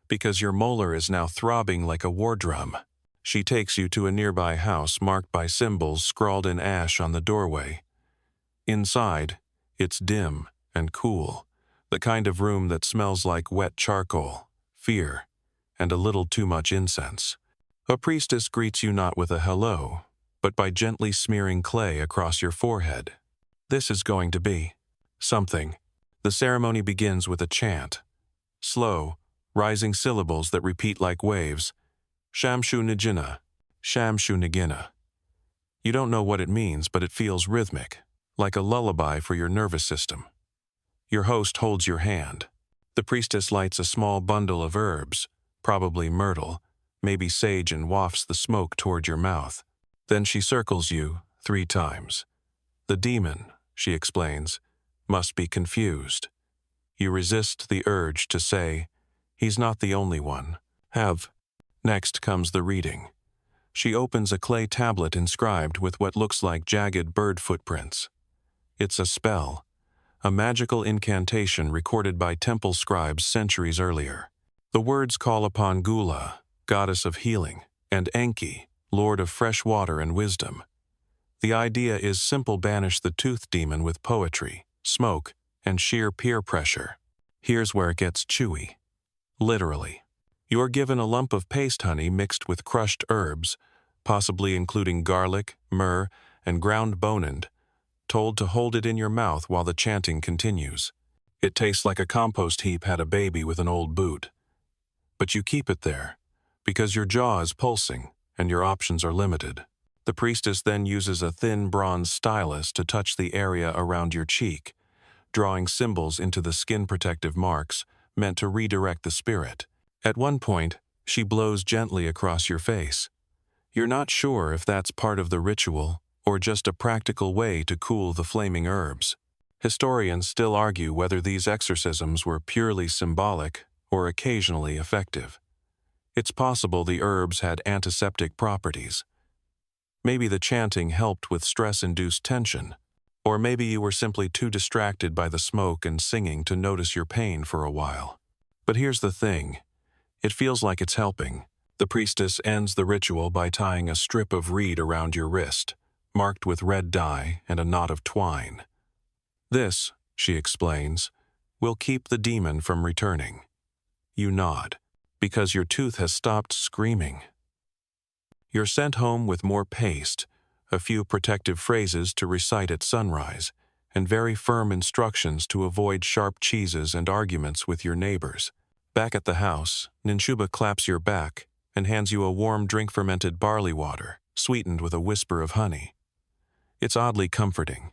because your molar is now throbbing like a war drum. She takes you to a nearby house marked by symbols scrawled in ash on the doorway. Inside, it's dim and cool, the kind of room that smells like wet charcoal, fear, and a little too much incense. A priestess greets you not with a hello, but by gently smearing clay across your forehead. This is going to be something. The ceremony begins with a chant. Slow, rising syllables that repeat like waves. Shamshu Nijina, Shamshu Nigina. You don't know what it means, but it feels rhythmic, like a lullaby for your nervous system. Your host holds your hand. The priestess lights a small bundle of herbs, probably myrtle, maybe sage, and wafts the smoke toward your mouth. Then she circles you 3 times. The demon, she explains, must be confused. You resist the urge to say, he's not the only one. Have. Next comes the reading. She opens a clay tablet inscribed with what looks like jagged bird footprints. It's a spell, a magical incantation recorded by temple scribes centuries earlier. The words call upon Gula, goddess of healing, and Enki, lord of fresh water and wisdom. The idea is simple: banish the tooth demon with poetry, smoke, and sheer peer pressure. Here's where it gets chewy. Literally. You're given a lump of paste honey mixed with crushed herbs, possibly including garlic, myrrh, and ground bonend, told to hold it in your mouth while the chanting continues. It tastes like a compost heap had a baby with an old boot. But you keep it there, because your jaw is pulsing and your options are limited. The priestess then uses a thin bronze stylus to touch the area around your cheek, drawing symbols into the skin-protective marks meant to redirect the spirit. At one point, she blows gently across your face. You're not sure if that's part of the ritual or just a practical way to cool the flaming herbs. Historians still argue whether these exorcisms were purely symbolic or occasionally effective. It's possible the herbs had antiseptic properties. Maybe the chanting helped with stress-induced tension, or maybe you were simply too distracted by the smoke and singing to notice your pain for a while. But here's the thing. It feels like it's helping. The priestess ends the ritual by tying a strip of reed around your wrist, marked with red dye and a knot of twine. This, she explains, will keep the demon from returning. You nod, because your tooth has stopped screaming. You're sent home with more paste, a few protective phrases to recite at sunrise, and very firm instructions to avoid sharp cheeses and arguments with your neighbors. Back at the house, Ninshuba claps your back and hands you a warm drink: fermented barley water, sweetened with a whisper of honey. It's oddly comforting.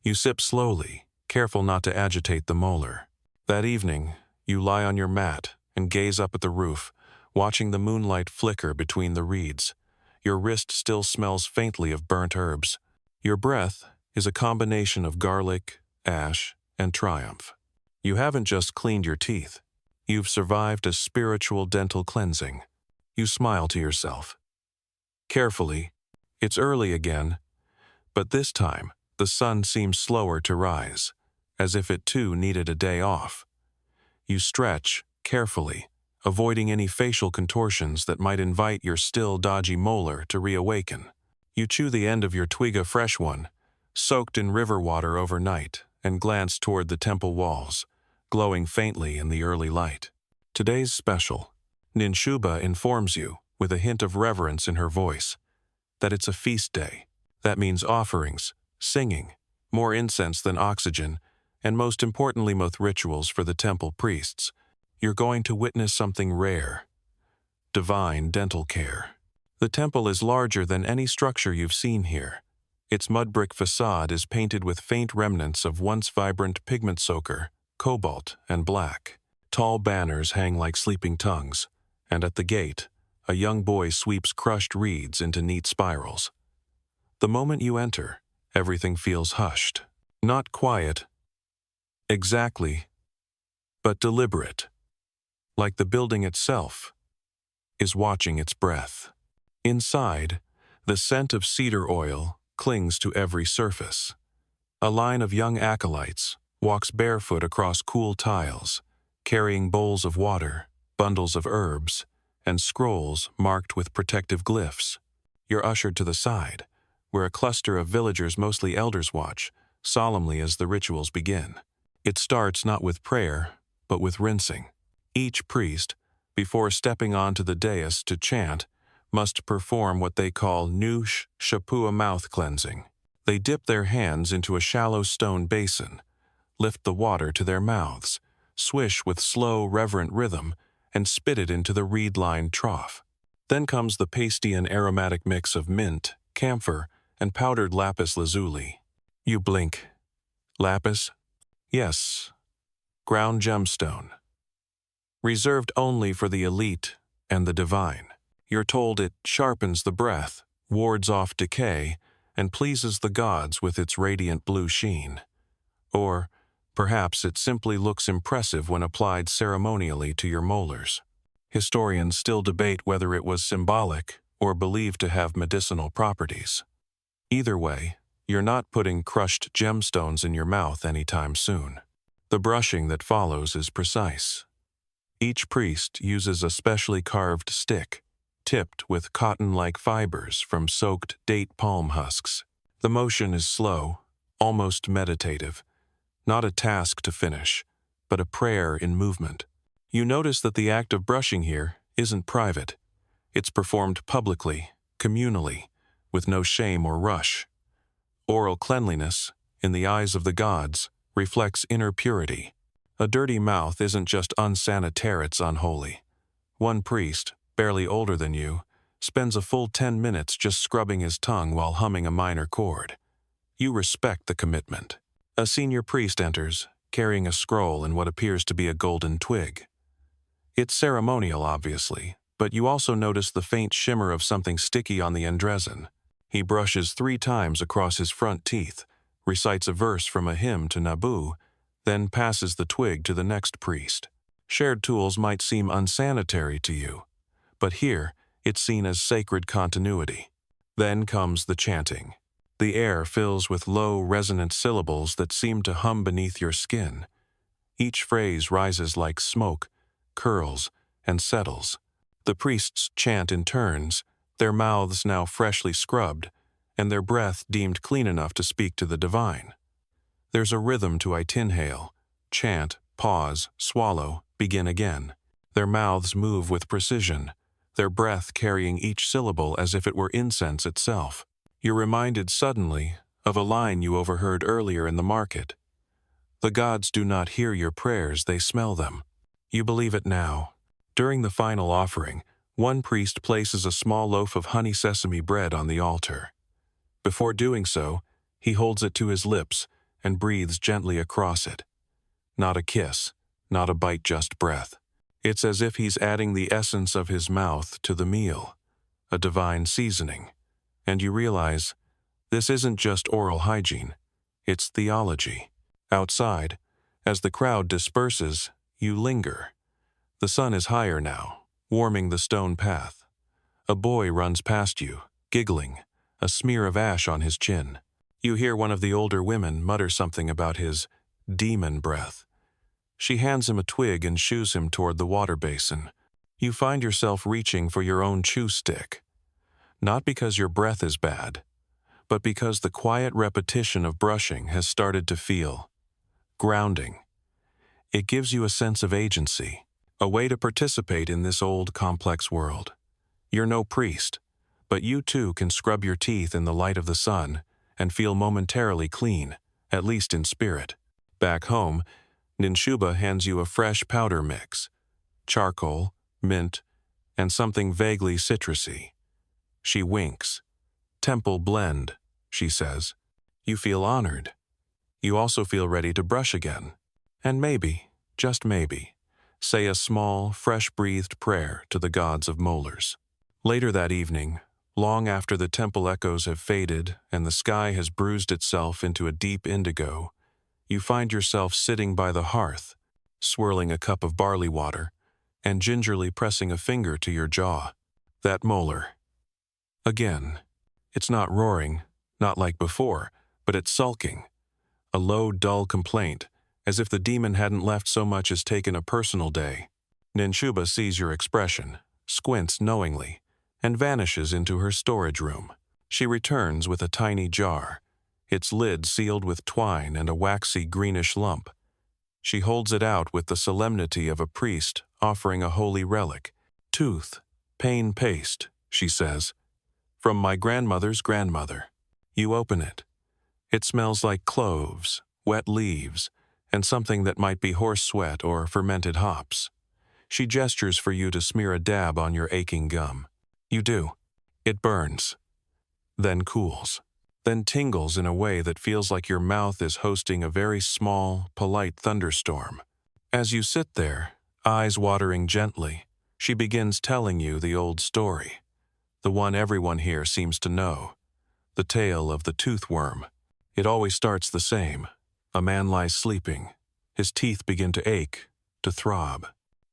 You sip slowly, careful not to agitate the molar. That evening, you lie on your mat and gaze up at the roof, watching the moonlight flicker between the reeds. Your wrist still smells faintly of burnt herbs. Your breath is a combination of garlic, ash, and triumph. You haven't just cleaned your teeth. You've survived a spiritual dental cleansing. You smile to yourself. Carefully, it's early again, but this time the sun seems slower to rise, as if it too needed a day off. You stretch carefully, avoiding any facial contortions that might invite your still dodgy molar to reawaken. You chew the end of your twig, a fresh one, soaked in river water overnight, and glance toward the temple walls, glowing faintly in the early light. Today's special. Ninshuba informs you, with a hint of reverence in her voice, that it's a feast day. That means offerings, singing, more incense than oxygen, and most importantly, most rituals for the temple priests. You're going to witness something rare: divine dental care. The temple is larger than any structure you've seen here. Its mud brick facade is painted with faint remnants of once vibrant pigment soaker, cobalt and black. Tall banners hang like sleeping tongues, and at the gate, a young boy sweeps crushed reeds into neat spirals. The moment you enter, everything feels hushed. Not quiet, exactly, but deliberate. Like the building itself is watching its breath. Inside, the scent of cedar oil clings to every surface. A line of young acolytes walks barefoot across cool tiles, carrying bowls of water, bundles of herbs, and scrolls marked with protective glyphs. You're ushered to the side, where a cluster of villagers, mostly elders, watch solemnly as the rituals begin. It starts not with prayer, but with rinsing. Each priest, before stepping onto the dais to chant, must perform what they call Nush Shapua mouth cleansing. They dip their hands into a shallow stone basin, lift the water to their mouths, swish with slow, reverent rhythm, and spit it into the reed-lined trough. Then comes the pasty and aromatic mix of mint, camphor, and powdered lapis lazuli. You blink. Lapis? Yes. Ground gemstone. Reserved only for the elite and the divine. You're told it sharpens the breath, wards off decay, and pleases the gods with its radiant blue sheen. Or perhaps it simply looks impressive when applied ceremonially to your molars. Historians still debate whether it was symbolic or believed to have medicinal properties. Either way, you're not putting crushed gemstones in your mouth anytime soon. The brushing that follows is precise. Each priest uses a specially carved stick, tipped with cotton-like fibers from soaked date palm husks. The motion is slow, almost meditative, not a task to finish, but a prayer in movement. You notice that the act of brushing here isn't private. It's performed publicly, communally, with no shame or rush. Oral cleanliness, in the eyes of the gods, reflects inner purity. A dirty mouth isn't just unsanitary, it's unholy. One priest, barely older than you, spends a full 10 minutes just scrubbing his tongue while humming a minor chord. You respect the commitment. A senior priest enters, carrying a scroll and what appears to be a golden twig. It's ceremonial, obviously, but you also notice the faint shimmer of something sticky on the end resin. He brushes 3 times across his front teeth, recites a verse from a hymn to Nabu, then passes the twig to the next priest. Shared tools might seem unsanitary to you, but here it's seen as sacred continuity. Then comes the chanting. The air fills with low, resonant syllables that seem to hum beneath your skin. Each phrase rises like smoke, curls, and settles. The priests chant in turns, their mouths now freshly scrubbed, and their breath deemed clean enough to speak to the divine. There's a rhythm to inhale, chant, pause, swallow, begin again. Their mouths move with precision, their breath carrying each syllable as if it were incense itself. You're reminded suddenly of a line you overheard earlier in the market. The gods do not hear your prayers, they smell them. You believe it now. During the final offering, one priest places a small loaf of honey sesame bread on the altar. Before doing so, he holds it to his lips and breathes gently across it. Not a kiss, not a bite, just breath. It's as if he's adding the essence of his mouth to the meal, a divine seasoning. And you realize, this isn't just oral hygiene, it's theology. Outside, as the crowd disperses, you linger. The sun is higher now, warming the stone path. A boy runs past you, giggling, a smear of ash on his chin. You hear one of the older women mutter something about his demon breath. She hands him a twig and shoos him toward the water basin. You find yourself reaching for your own chew stick. Not because your breath is bad, but because the quiet repetition of brushing has started to feel grounding. It gives you a sense of agency, a way to participate in this old, complex world. You're no priest, but you too can scrub your teeth in the light of the sun and feel momentarily clean, at least in spirit. Back home, Ninshuba hands you a fresh powder mix, charcoal, mint, and something vaguely citrusy. She winks. Temple blend, she says. You feel honored. You also feel ready to brush again. And maybe, just maybe, say a small, fresh-breathed prayer to the gods of molars. Later that evening, long after the temple echoes have faded and the sky has bruised itself into a deep indigo, you find yourself sitting by the hearth, swirling a cup of barley water, and gingerly pressing a finger to your jaw. That molar. Again, it's not roaring, not like before, but it's sulking. A low, dull complaint, as if the demon hadn't left so much as taken a personal day. Ninshuba sees your expression, squints knowingly, and vanishes into her storage room. She returns with a tiny jar, its lid sealed with twine and a waxy greenish lump. She holds it out with the solemnity of a priest offering a holy relic. Toothpaste, she says. From my grandmother's grandmother. You open it. It smells like cloves, wet leaves, and something that might be horse sweat or fermented hops. She gestures for you to smear a dab on your aching gum. You do. It burns, then cools, then tingles in a way that feels like your mouth is hosting a very small, polite thunderstorm. As you sit there, eyes watering gently, she begins telling you the old story, the one everyone here seems to know, the tale of the toothworm. It always starts the same. A man lies sleeping. His teeth begin to ache, to throb.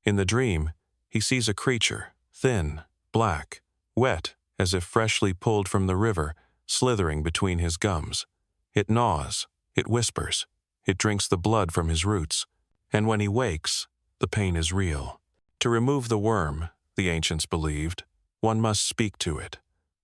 In the dream, he sees a creature, thin, black, wet, as if freshly pulled from the river, slithering between his gums. It gnaws, it whispers, it drinks the blood from his roots, and when he wakes, the pain is real. To remove the worm, the ancients believed, one must speak to it,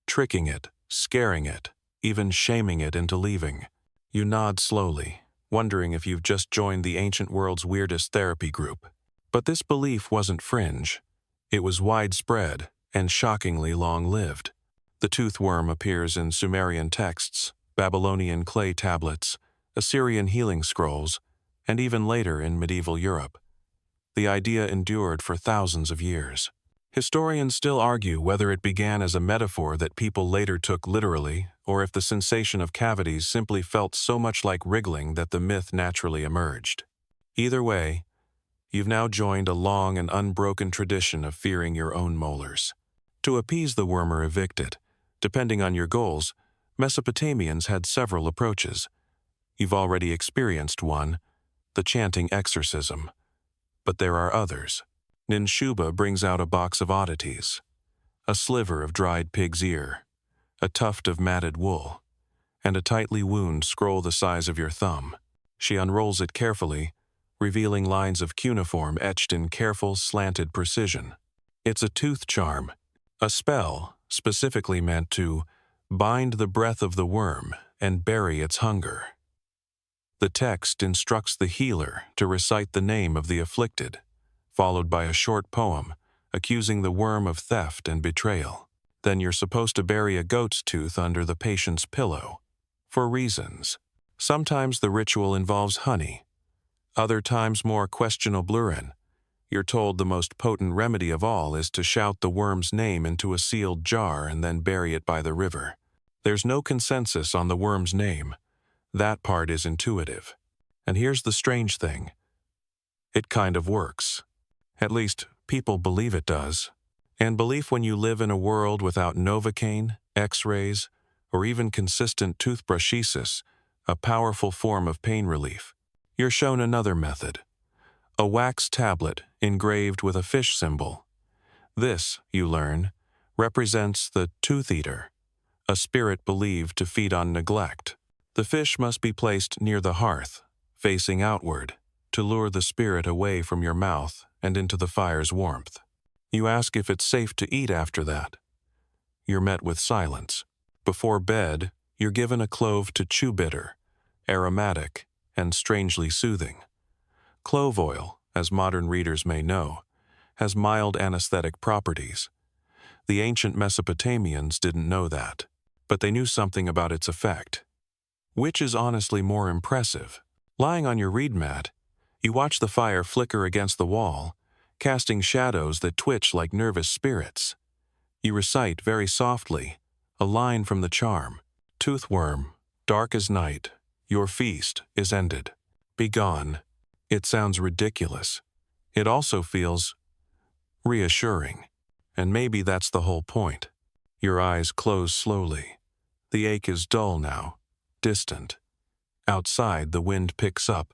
tricking it, scaring it, even shaming it into leaving. You nod slowly, wondering if you've just joined the ancient world's weirdest therapy group. But this belief wasn't fringe. It was widespread and shockingly long-lived. The toothworm appears in Sumerian texts, Babylonian clay tablets, Assyrian healing scrolls, and even later in medieval Europe. The idea endured for thousands of years. Historians still argue whether it began as a metaphor that people later took literally, or if the sensation of cavities simply felt so much like wriggling that the myth naturally emerged. Either way, you've now joined a long and unbroken tradition of fearing your own molars. To appease the worm or evict it, depending on your goals, Mesopotamians had several approaches. You've already experienced one, the chanting exorcism. But there are others. Ninshuba brings out a box of oddities. A sliver of dried pig's ear, a tuft of matted wool, and a tightly wound scroll the size of your thumb. She unrolls it carefully, revealing lines of cuneiform etched in careful, slanted precision. It's a tooth charm, a spell specifically meant to bind the breath of the worm and bury its hunger. The text instructs the healer to recite the name of the afflicted, followed by a short poem accusing the worm of theft and betrayal. Then you're supposed to bury a goat's tooth under the patient's pillow, for reasons. Sometimes the ritual involves honey, other times more questionable urine. You're told the most potent remedy of all is to shout the worm's name into a sealed jar and then bury it by the river. There's no consensus on the worm's name. That part is intuitive. And here's the strange thing. It kind of works. At least, people believe it does. And belief, when you live in a world without Novocaine, X-rays, or even consistent toothbrushesis, a powerful form of pain relief. You're shown another method. A wax tablet engraved with a fish symbol. This, you learn, represents the tooth eater, a spirit believed to feed on neglect. The fish must be placed near the hearth, facing outward, to lure the spirit away from your mouth and into the fire's warmth. You ask if it's safe to eat after that. You're met with silence. Before bed, you're given a clove to chew, bitter, aromatic, and strangely soothing. Clove oil, as modern readers may know, has mild anesthetic properties. The ancient Mesopotamians didn't know that, but they knew something about its effect. Which is honestly more impressive? Lying on your reed mat, you watch the fire flicker against the wall, casting shadows that twitch like nervous spirits. You recite very softly a line from the charm. Toothworm, dark as night, your feast is ended. Be gone. It sounds ridiculous. It also feels reassuring. And maybe that's the whole point. Your eyes close slowly. The ache is dull now, distant. Outside, the wind picks up,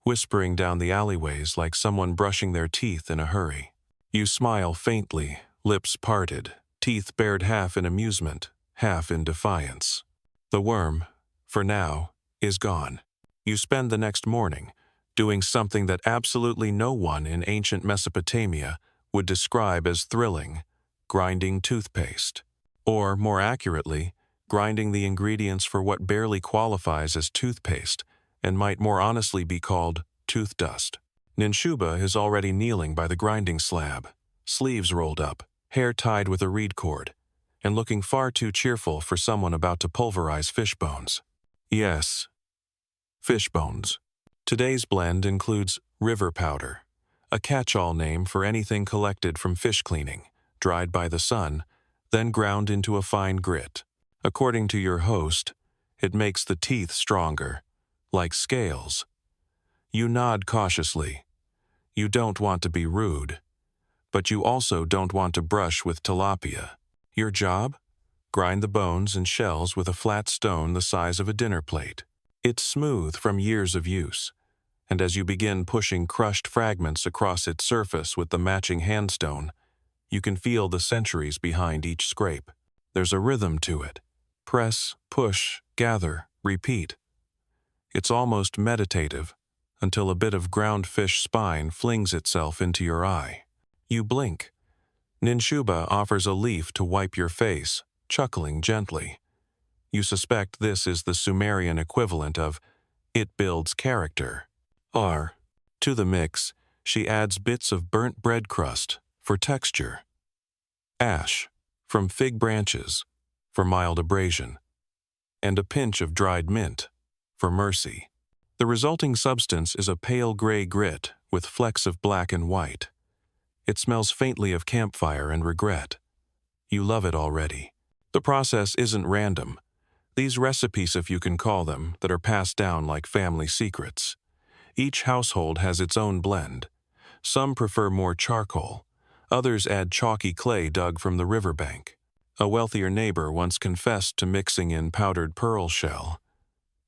whispering down the alleyways like someone brushing their teeth in a hurry. You smile faintly, lips parted, teeth bared, half in amusement, half in defiance. The worm, for now, is gone. You spend the next morning doing something that absolutely no one in ancient Mesopotamia would describe as thrilling: grinding toothpaste. Or, more accurately, grinding the ingredients for what barely qualifies as toothpaste and might more honestly be called tooth dust. Ninshuba is already kneeling by the grinding slab, sleeves rolled up, hair tied with a reed cord, and looking far too cheerful for someone about to pulverize fish bones. Yes, fish bones. Today's blend includes river powder, a catch-all name for anything collected from fish cleaning, dried by the sun, then ground into a fine grit. According to your host, it makes the teeth stronger, like scales. You nod cautiously. You don't want to be rude, but you also don't want to brush with tilapia. Your job? Grind the bones and shells with a flat stone the size of a dinner plate. It's smooth from years of use, and as you begin pushing crushed fragments across its surface with the matching handstone, you can feel the centuries behind each scrape. There's a rhythm to it. Press, push, gather, repeat. It's almost meditative, until a bit of ground fish spine flings itself into your eye. You blink. Ninshuba offers a leaf to wipe your face, chuckling gently. You suspect this is the Sumerian equivalent of, "It builds character." To the mix, she adds bits of burnt bread crust for texture. Ash from fig branches for mild abrasion, and a pinch of dried mint for mercy. The resulting substance is a pale gray grit with flecks of black and white. It smells faintly of campfire and regret. You love it already. The process isn't random. These recipes, if you can call them, that are passed down like family secrets. Each household has its own blend. Some prefer more charcoal. Others add chalky clay dug from the riverbank. A wealthier neighbor once confessed to mixing in powdered pearl shell.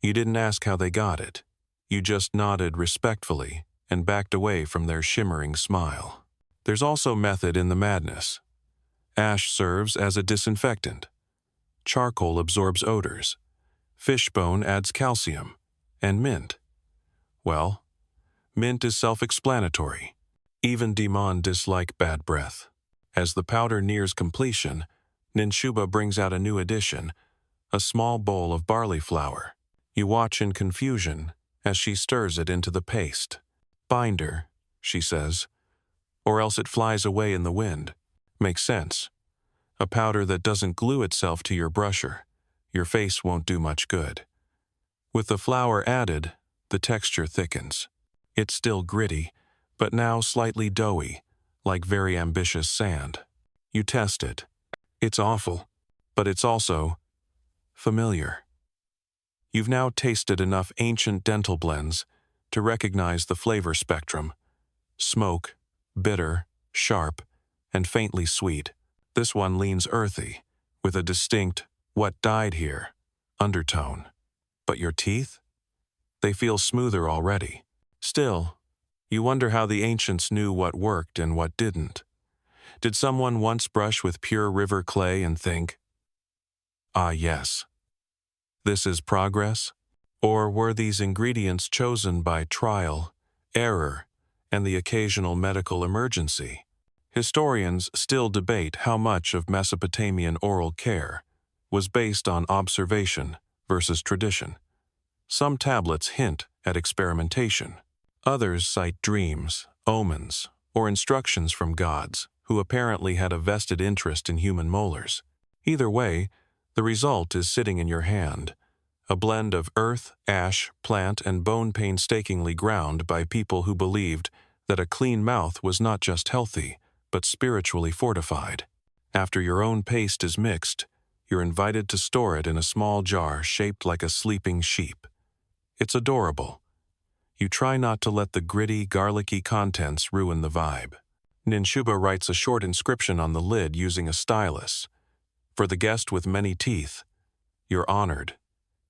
You didn't ask how they got it. You just nodded respectfully and backed away from their shimmering smile. There's also method in the madness. Ash serves as a disinfectant. Charcoal absorbs odors. Fishbone adds calcium. And mint. Well, mint is self-explanatory. Even demons dislike bad breath. As the powder nears completion, Ninshuba brings out a new addition, a small bowl of barley flour. You watch in confusion as she stirs it into the paste. "Binder," she says, "or else it flies away in the wind." Makes sense. A powder that doesn't glue itself to your brusher. Your face won't do much good. With the flour added, the texture thickens. It's still gritty, but now slightly doughy, like very ambitious sand. You test it. It's awful, but it's also familiar. You've now tasted enough ancient dental blends to recognize the flavor spectrum. Smoke, bitter, sharp, and faintly sweet. This one leans earthy, with a distinct, "what died here" undertone. But your teeth? They feel smoother already. Still, you wonder how the ancients knew what worked and what didn't. Did someone once brush with pure river clay and think, "Ah, yes, this is progress"? Or were these ingredients chosen by trial, error, and the occasional medical emergency? Historians still debate how much of Mesopotamian oral care was based on observation versus tradition. Some tablets hint at experimentation. Others cite dreams, omens, or instructions from gods who apparently had a vested interest in human molars. Either way, the result is sitting in your hand, a blend of earth, ash, plant, and bone painstakingly ground by people who believed that a clean mouth was not just healthy, but spiritually fortified. After your own paste is mixed, you're invited to store it in a small jar shaped like a sleeping sheep. It's adorable. You try not to let the gritty, garlicky contents ruin the vibe. Ninshuba writes a short inscription on the lid using a stylus. For the guest with many teeth, you're honored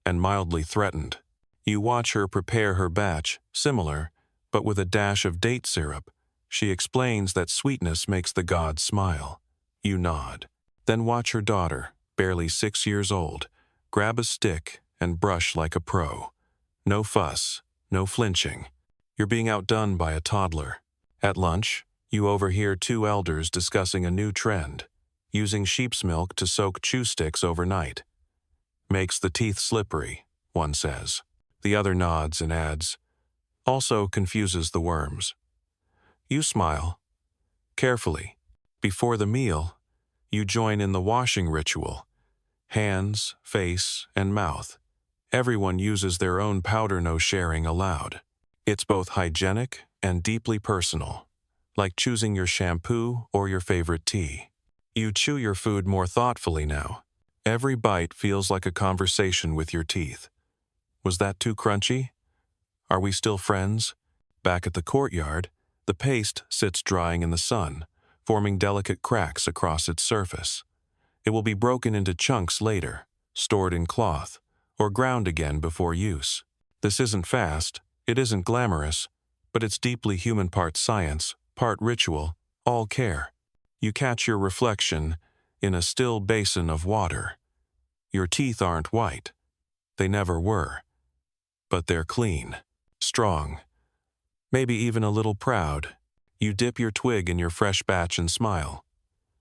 and mildly threatened. You watch her prepare her batch, similar, but with a dash of date syrup. She explains that sweetness makes the gods smile. You nod. Then watch her daughter, barely 6 years old, grab a stick and brush like a pro. No fuss, no flinching. You're being outdone by a toddler. At lunch, you overhear 2 elders discussing a new trend, using sheep's milk to soak chew sticks overnight. Makes the teeth slippery, one says. The other nods and adds, also confuses the worms. You smile. Carefully. Before the meal, you join in the washing ritual. Hands, face, and mouth. Everyone uses their own powder, no sharing allowed. It's both hygienic and deeply personal. like choosing your shampoo or your favorite tea. You chew your food more thoughtfully now. Every bite feels like a conversation with your teeth. Was that too crunchy? Are we still friends? Back at the courtyard, the paste sits drying in the sun, forming delicate cracks across its surface. It will be broken into chunks later, stored in cloth, or ground again before use. This isn't fast, it isn't glamorous, but it's deeply human, part science, part ritual, all care. You catch your reflection in a still basin of water. Your teeth aren't white. They never were. But they're clean, strong, maybe even a little proud. You dip your twig in your fresh batch and smile.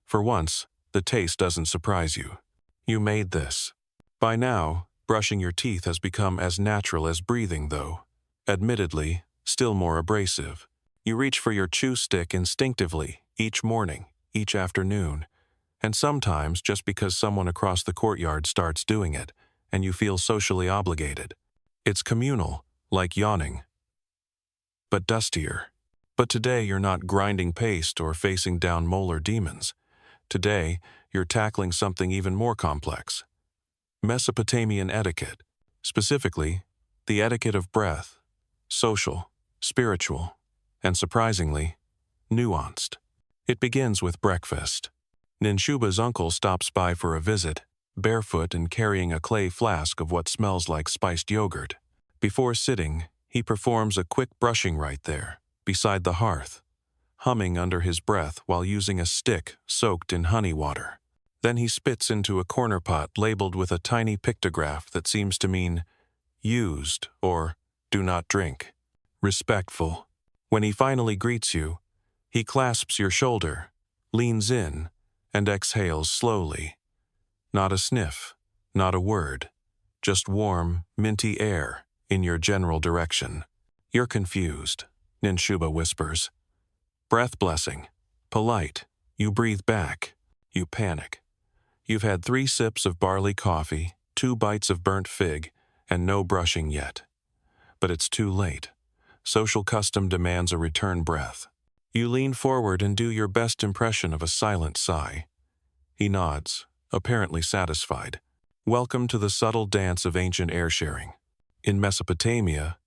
For once, the taste doesn't surprise you. You made this. By now, brushing your teeth has become as natural as breathing, though. Admittedly, still more abrasive. You reach for your chew stick instinctively, each morning, each afternoon, and sometimes just because someone across the courtyard starts doing it, and you feel socially obligated. It's communal, like yawning, but dustier. But today you're not grinding paste or facing down molar demons. Today, you're tackling something even more complex. Mesopotamian etiquette, specifically, the etiquette of breath, social, spiritual, and surprisingly, nuanced. It begins with breakfast. Ninshuba's uncle stops by for a visit, barefoot and carrying a clay flask of what smells like spiced yogurt. Before sitting, he performs a quick brushing right there, beside the hearth, humming under his breath while using a stick soaked in honey water. Then he spits into a corner pot labeled with a tiny pictograph that seems to mean used or do not drink. Respectful. When he finally greets you, he clasps your shoulder, leans in, and exhales slowly. Not a sniff, not a word, just warm, minty air in your general direction. You're confused, Ninshuba whispers. Breath blessing. Polite. You breathe back. You panic. You've had 3 sips of barley coffee, 2 bites of burnt fig, and no brushing yet. But it's too late. Social custom demands a return breath. You lean forward and do your best impression of a silent sigh. He nods, apparently satisfied. Welcome to the subtle dance of ancient air sharing. In Mesopotamia,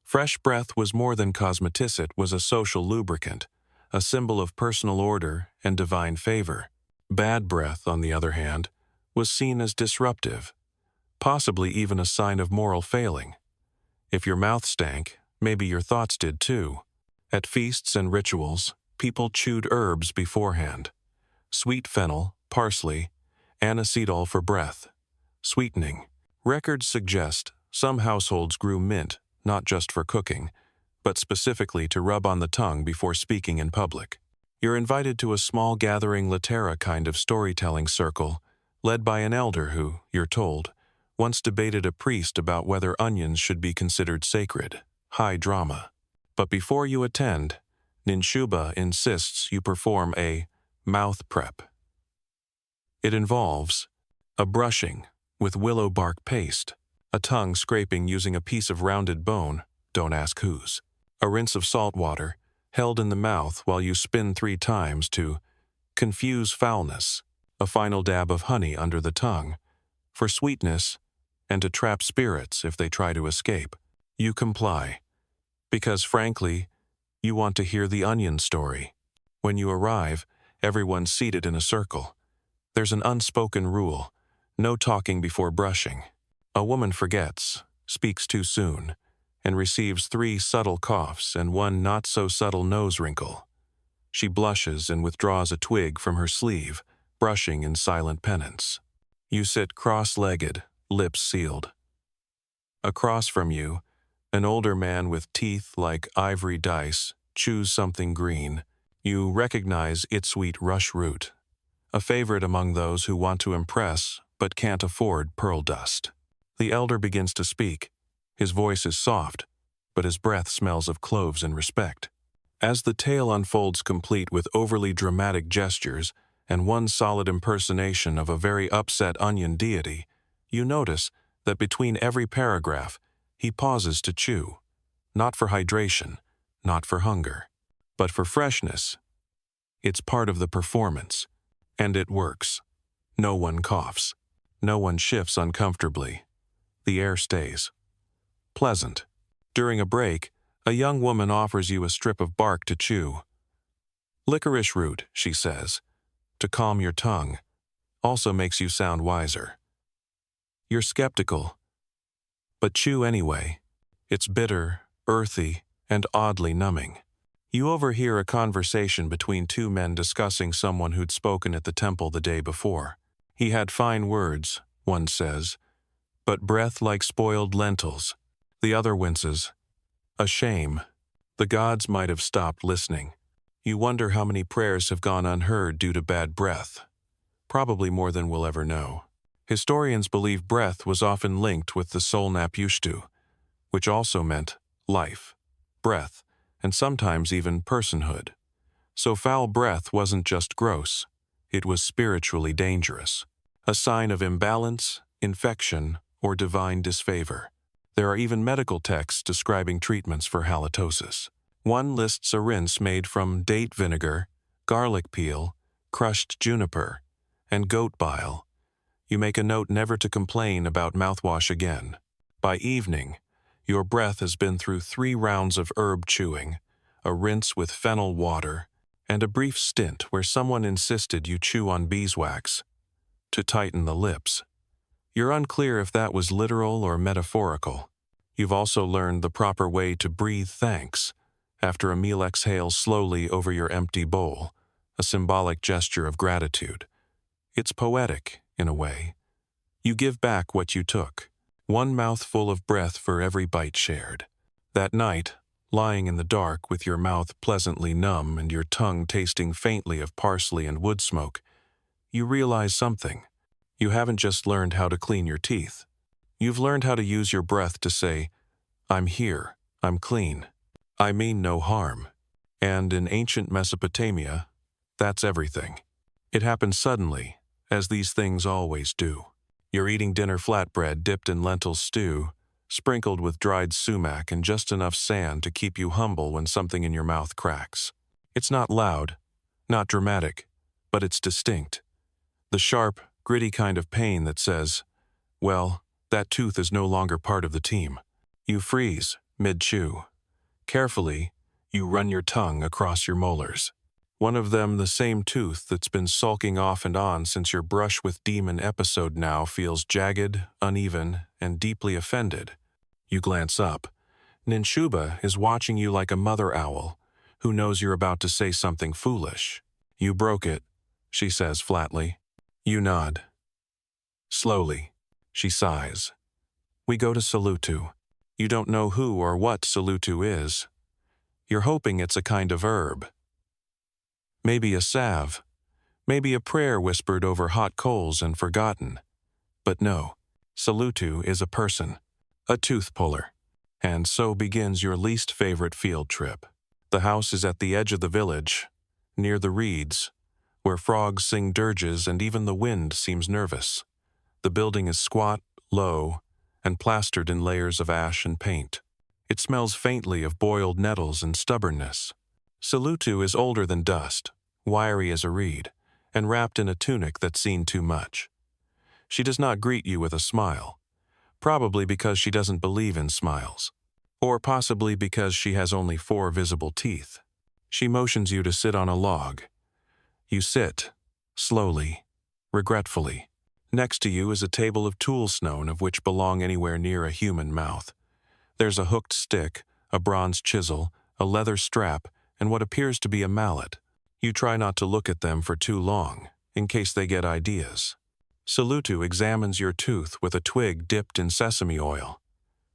fresh breath was more than cosmetic, it was a social lubricant, a symbol of personal order and divine favor. Bad breath, on the other hand, was seen as disruptive, possibly even a sign of moral failing. If your mouth stank, maybe your thoughts did too. At feasts and rituals, people chewed herbs beforehand. Sweet fennel, parsley, aniseed for breath. Sweetening. Records suggest some households grew mint, not just for cooking, but specifically to rub on the tongue before speaking in public. You're invited to a small gathering Latera kind of storytelling circle, led by an elder who, you're told, once debated a priest about whether onions should be considered sacred. High drama. But before you attend, Ninshuba insists you perform a mouth prep. It involves a brushing with willow bark paste, a tongue scraping using a piece of rounded bone, don't ask whose, a rinse of salt water, held in the mouth while you spin 3 times to confuse foulness, a final dab of honey under the tongue, for sweetness, and to trap spirits if they try to escape. You comply, because frankly, you want to hear the onion story. When you arrive, everyone's seated in a circle. There's an unspoken rule, no talking before brushing. A woman forgets, speaks too soon, and receives 3 subtle coughs and 1 not-so-subtle nose wrinkle. She blushes and withdraws a twig from her sleeve, brushing in silent penance. You sit cross-legged, lips sealed. Across from you, an older man with teeth like ivory dice chews something green. You recognize its sweet rush root, a favorite among those who want to impress but can't afford pearl dust. The elder begins to speak. His voice is soft, but his breath smells of cloves and respect. As the tale unfolds complete with overly dramatic gestures and 1 solid impersonation of a very upset onion deity, you notice that between every paragraph, he pauses to chew. Not for hydration, not for hunger. But for freshness, it's part of the performance. And it works. No one coughs. No one shifts uncomfortably. The air stays pleasant. During a break, a young woman offers you a strip of bark to chew. Licorice root, she says, to calm your tongue. Also makes you sound wiser. You're skeptical, but chew anyway. It's bitter, earthy, and oddly numbing. You overhear a conversation between two men discussing someone who'd spoken at the temple the day before. He had fine words, one says, but breath like spoiled lentils. The other winces. A shame. The gods might have stopped listening. You wonder how many prayers have gone unheard due to bad breath. Probably more than we'll ever know. Historians believe breath was often linked with the sol napushtu, which also meant life, breath, and sometimes even personhood. So foul breath wasn't just gross, it was spiritually dangerous, a sign of imbalance, infection, or divine disfavor. There are even medical texts describing treatments for halitosis. One lists a rinse made from date vinegar, garlic peel, crushed juniper, and goat bile. You make a note never to complain about mouthwash again. By evening, your breath has been through 3 rounds of herb chewing, a rinse with fennel water, and a brief stint where someone insisted you chew on beeswax to tighten the lips. You're unclear if that was literal or metaphorical. You've also learned the proper way to breathe thanks after a meal. Exhale slowly over your empty bowl, a symbolic gesture of gratitude. It's poetic, in a way. You give back what you took, 1 mouthful of breath for every bite shared. That night, lying in the dark with your mouth pleasantly numb and your tongue tasting faintly of parsley and wood smoke, you realize something. You haven't just learned how to clean your teeth. You've learned how to use your breath to say, I'm here, I'm clean, I mean no harm. And in ancient Mesopotamia, that's everything. It happened suddenly, as these things always do. You're eating dinner flatbread dipped in lentil stew, sprinkled with dried sumac and just enough sand to keep you humble when something in your mouth cracks. It's not loud, not dramatic, but it's distinct. The sharp, gritty kind of pain that says, well, that tooth is no longer part of the team. You freeze, mid-chew. Carefully, you run your tongue across your molars. One of them the same tooth that's been sulking off and on since your brush with demon episode now feels jagged, uneven, and deeply offended. You glance up. Ninshuba is watching you like a mother owl who knows you're about to say something foolish. You broke it, she says flatly. You nod. Slowly, she sighs. We go to Salutu. You don't know who or what Salutu is. You're hoping it's a kind of herb. Maybe a salve. Maybe a prayer whispered over hot coals and forgotten. But no, Salutu is a person, a tooth puller. And so begins your least favorite field trip. The house is at the edge of the village, near the reeds, where frogs sing dirges and even the wind seems nervous. The building is squat, low, and plastered in layers of ash and paint. It smells faintly of boiled nettles and stubbornness. Salutu is older than dust, wiry as a reed, and wrapped in a tunic that's seen too much. She does not greet you with a smile, probably because she doesn't believe in smiles, or possibly because she has only 4 visible teeth. She motions you to sit on a log. You sit, slowly, regretfully. Next to you is a table of tools none of which belong anywhere near a human mouth. There's a hooked stick, a bronze chisel, a leather strap, and what appears to be a mallet. You try not to look at them for too long, in case they get ideas. Salutu examines your tooth with a twig dipped in sesame oil.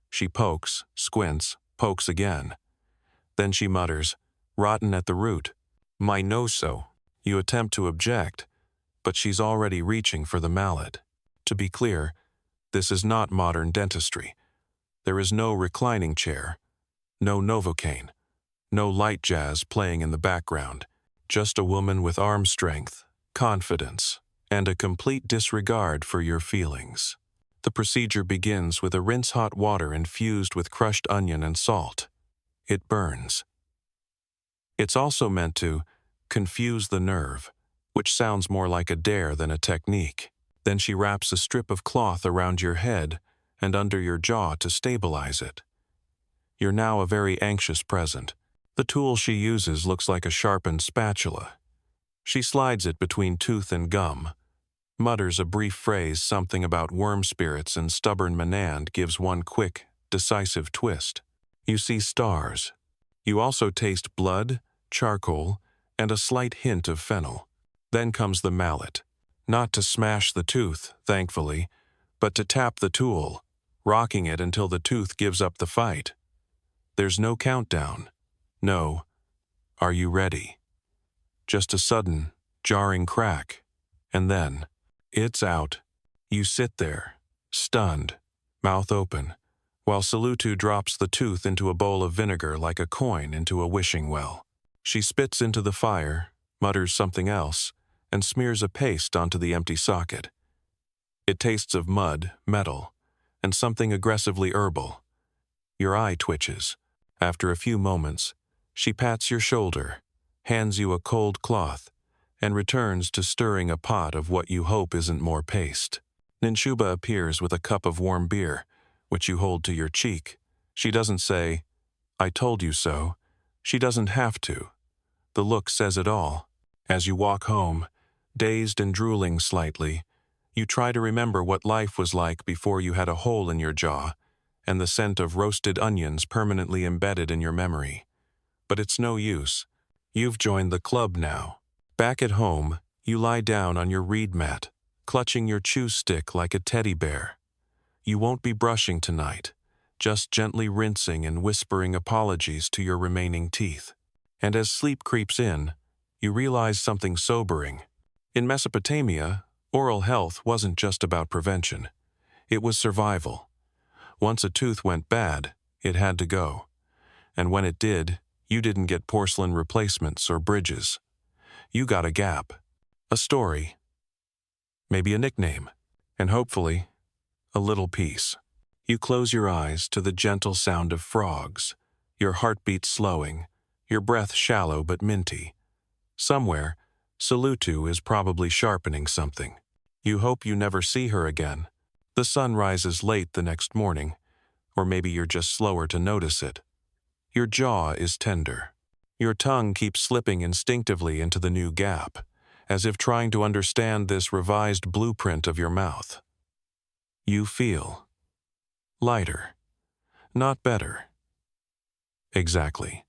She pokes, squints, pokes again. Then she mutters, rotten at the root. My nose so. You attempt to object, but she's already reaching for the mallet. To be clear, this is not modern dentistry. There is no reclining chair, no Novocaine, no light jazz playing in the background, just a woman with arm strength, confidence, and a complete disregard for your feelings. The procedure begins with a rinse hot water infused with crushed onion and salt. It burns. It's also meant to confuse the nerve, which sounds more like a dare than a technique. Then she wraps a strip of cloth around your head and under your jaw to stabilize it. You're now a very anxious present. The tool she uses looks like a sharpened spatula. She slides it between tooth and gum, mutters a brief phrase, something about worm spirits, and stubborn Menand gives one quick, decisive twist. You see stars. You also taste blood, charcoal, and a slight hint of fennel. Then comes the mallet. Not to smash the tooth, thankfully, but to tap the tool, rocking it until the tooth gives up the fight. There's no countdown. No, are you ready? Just a sudden, jarring crack, and then, it's out. You sit there, stunned, mouth open, while Solutu drops the tooth into a bowl of vinegar like a coin into a wishing well. She spits into the fire, mutters something else, and smears a paste onto the empty socket. It tastes of mud, metal, and something aggressively herbal. Your eye twitches. After a few moments, she pats your shoulder, hands you a cold cloth, and returns to stirring a pot of what you hope isn't more paste. Ninshuba appears with a cup of warm beer, which you hold to your cheek. She doesn't say, "I told you so." She doesn't have to. The look says it all. As you walk home, dazed and drooling slightly, you try to remember what life was like before you had a hole in your jaw and the scent of roasted onions permanently embedded in your memory. But it's no use. You've joined the club now. Back at home, you lie down on your reed mat, clutching your chew stick like a teddy bear. You won't be brushing tonight, just gently rinsing and whispering apologies to your remaining teeth. And as sleep creeps in, you realize something sobering. In Mesopotamia, oral health wasn't just about prevention. It was survival. Once a tooth went bad, it had to go. And when it did, you didn't get porcelain replacements or bridges. You got a gap, a story, maybe a nickname, and hopefully, a little peace. You close your eyes to the gentle sound of frogs, your heartbeat slowing, your breath shallow but minty. Somewhere, Solutu is probably sharpening something. You hope you never see her again. The sun rises late the next morning, or maybe you're just slower to notice it. Your jaw is tender. Your tongue keeps slipping instinctively into the new gap, as if trying to understand this revised blueprint of your mouth. You feel lighter, not better. Exactly,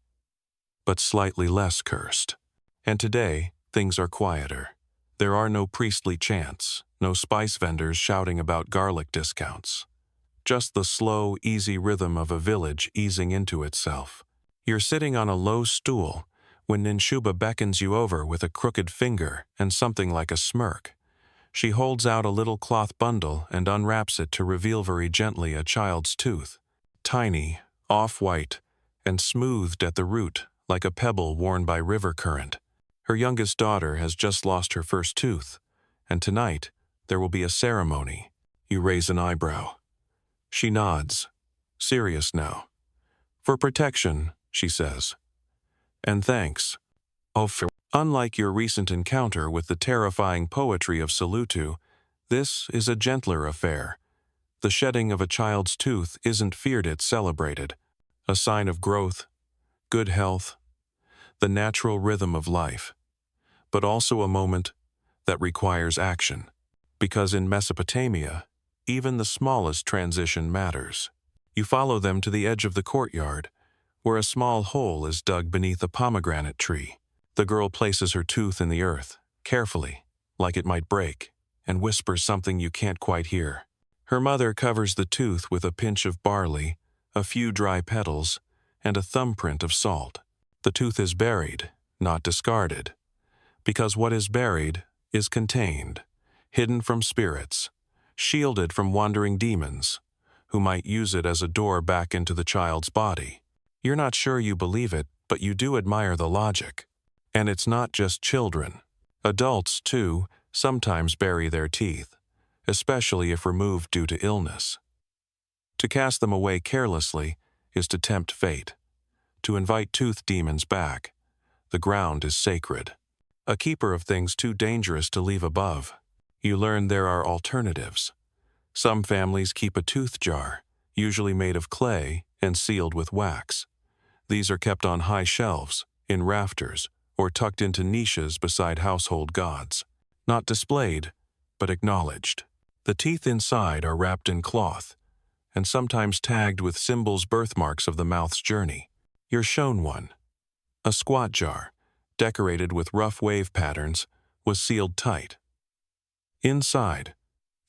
but slightly less cursed. And today, things are quieter. There are no priestly chants, no spice vendors shouting about garlic discounts. Just the slow, easy rhythm of a village easing into itself. You're sitting on a low stool when Ninshuba beckons you over with a crooked finger and something like a smirk. She holds out a little cloth bundle and unwraps it to reveal very gently a child's tooth. Tiny, off-white, and smoothed at the root like a pebble worn by river current. Her youngest daughter has just lost her first tooth, and tonight there will be a ceremony. You raise an eyebrow. She nods, serious now. For protection, she says. And thanks. Unlike your recent encounter with the terrifying poetry of Solutu, this is a gentler affair. The shedding of a child's tooth isn't feared, it's celebrated. A sign of growth, good health, the natural rhythm of life. But also a moment that requires action. Because in Mesopotamia, even the smallest transition matters. You follow them to the edge of the courtyard, where a small hole is dug beneath a pomegranate tree. The girl places her tooth in the earth, carefully, like it might break, and whispers something you can't quite hear. Her mother covers the tooth with a pinch of barley, a few dry petals, and a thumbprint of salt. The tooth is buried, not discarded. Because what is buried is contained, hidden from spirits, shielded from wandering demons, who might use it as a door back into the child's body. You're not sure you believe it, but you do admire the logic. And it's not just children. Adults, too, sometimes bury their teeth, especially if removed due to illness. To cast them away carelessly is to tempt fate, to invite tooth demons back. The ground is sacred. A keeper of things too dangerous to leave above. You learn there are alternatives. Some families keep a tooth jar, usually made of clay and sealed with wax. These are kept on high shelves, in rafters, or tucked into niches beside household gods. Not displayed, but acknowledged. The teeth inside are wrapped in cloth, and sometimes tagged with symbols, birthmarks of the mouth's journey. You're shown one. A squat jar, decorated with rough wave patterns, was sealed tight. Inside,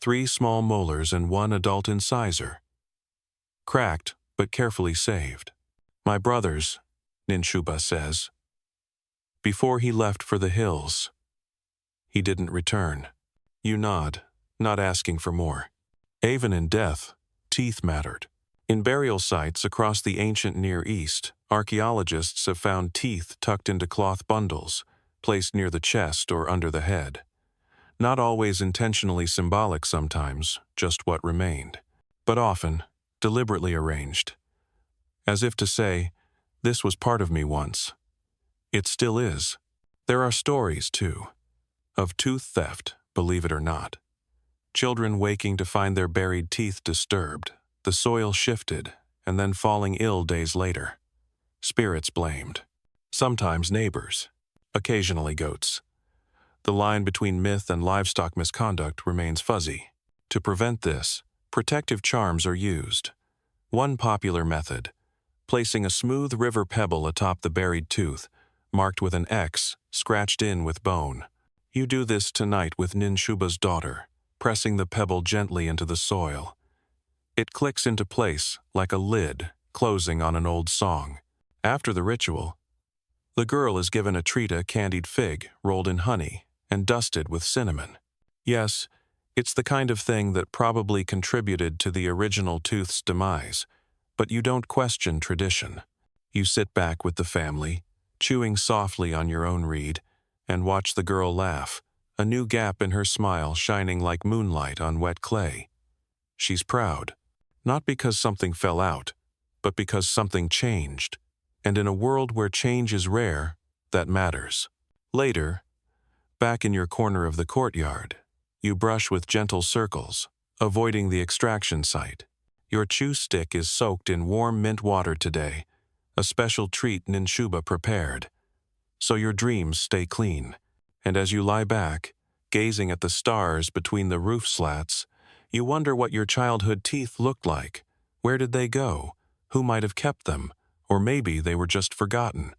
3 small molars and 1 adult incisor. Cracked, but carefully saved. My brother's, Ninshuba says. Before he left for the hills, he didn't return. You nod, not asking for more. Even in death, teeth mattered. In burial sites across the ancient Near East, archaeologists have found teeth tucked into cloth bundles, placed near the chest or under the head. Not always intentionally symbolic sometimes, just what remained. But often, deliberately arranged. As if to say, this was part of me once. It still is. There are stories, too, of tooth theft, believe it or not. Children waking to find their buried teeth disturbed, the soil shifted, and then falling ill days later. Spirits blamed. Sometimes neighbors. Occasionally goats. The line between myth and livestock misconduct remains fuzzy. To prevent this, protective charms are used. One popular method, placing a smooth river pebble atop the buried tooth, marked with an X, scratched in with bone. You do this tonight with Ninshuba's daughter, pressing the pebble gently into the soil. It clicks into place like a lid closing on an old song. After the ritual, the girl is given a treat, a candied fig rolled in honey and dusted with cinnamon. Yes, it's the kind of thing that probably contributed to the original tooth's demise, but you don't question tradition. You sit back with the family, chewing softly on your own reed, and watch the girl laugh, a new gap in her smile shining like moonlight on wet clay. She's proud, not because something fell out, but because something changed. And in a world where change is rare, that matters. Later, back in your corner of the courtyard, you brush with gentle circles, avoiding the extraction site. Your chew stick is soaked in warm mint water today, a special treat Ninshuba prepared. So your dreams stay clean, and as you lie back, gazing at the stars between the roof slats, you wonder what your childhood teeth looked like. Where did they go? Who might have kept them? Or maybe they were just forgotten.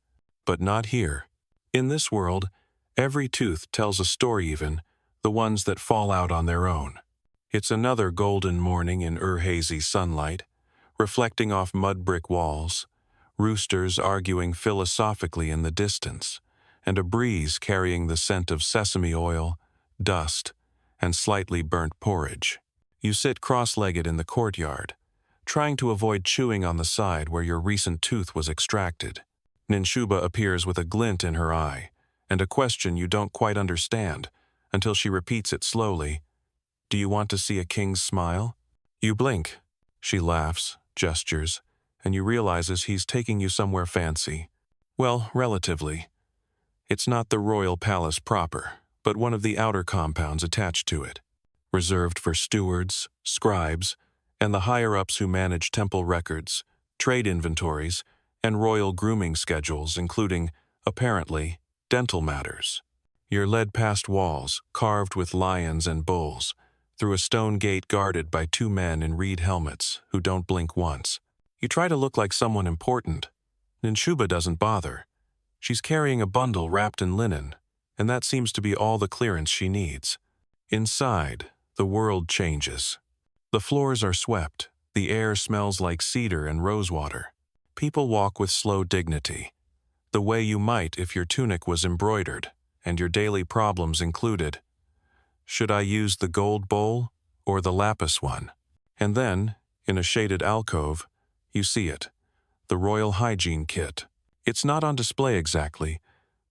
But not here. In this world, every tooth tells a story, even the ones that fall out on their own. It's another golden morning in hazy sunlight, reflecting off mud brick walls, roosters arguing philosophically in the distance, and a breeze carrying the scent of sesame oil, dust, and slightly burnt porridge. You sit cross-legged in the courtyard, trying to avoid chewing on the side where your recent tooth was extracted. Ninshuba appears with a glint in her eye, and a question you don't quite understand, until she repeats it slowly. Do you want to see a king's smile? You blink. She laughs, gestures, and you realizes he's taking you somewhere fancy. Well, relatively. It's not the royal palace proper, but one of the outer compounds attached to it, reserved for stewards, scribes, and the higher-ups who manage temple records, trade inventories, and royal grooming schedules, including, apparently, dental matters. You're led past walls, carved with lions and bulls, through a stone gate guarded by 2 men in reed helmets who don't blink once. You try to look like someone important. Ninshuba doesn't bother. She's carrying a bundle wrapped in linen, and that seems to be all the clearance she needs. Inside, the world changes. The floors are swept, the air smells like cedar and rosewater. People walk with slow dignity, the way you might if your tunic was embroidered, and your daily problems included, should I use the gold bowl or the lapis one? And then, in a shaded alcove, you see it, the royal hygiene kit. It's not on display exactly,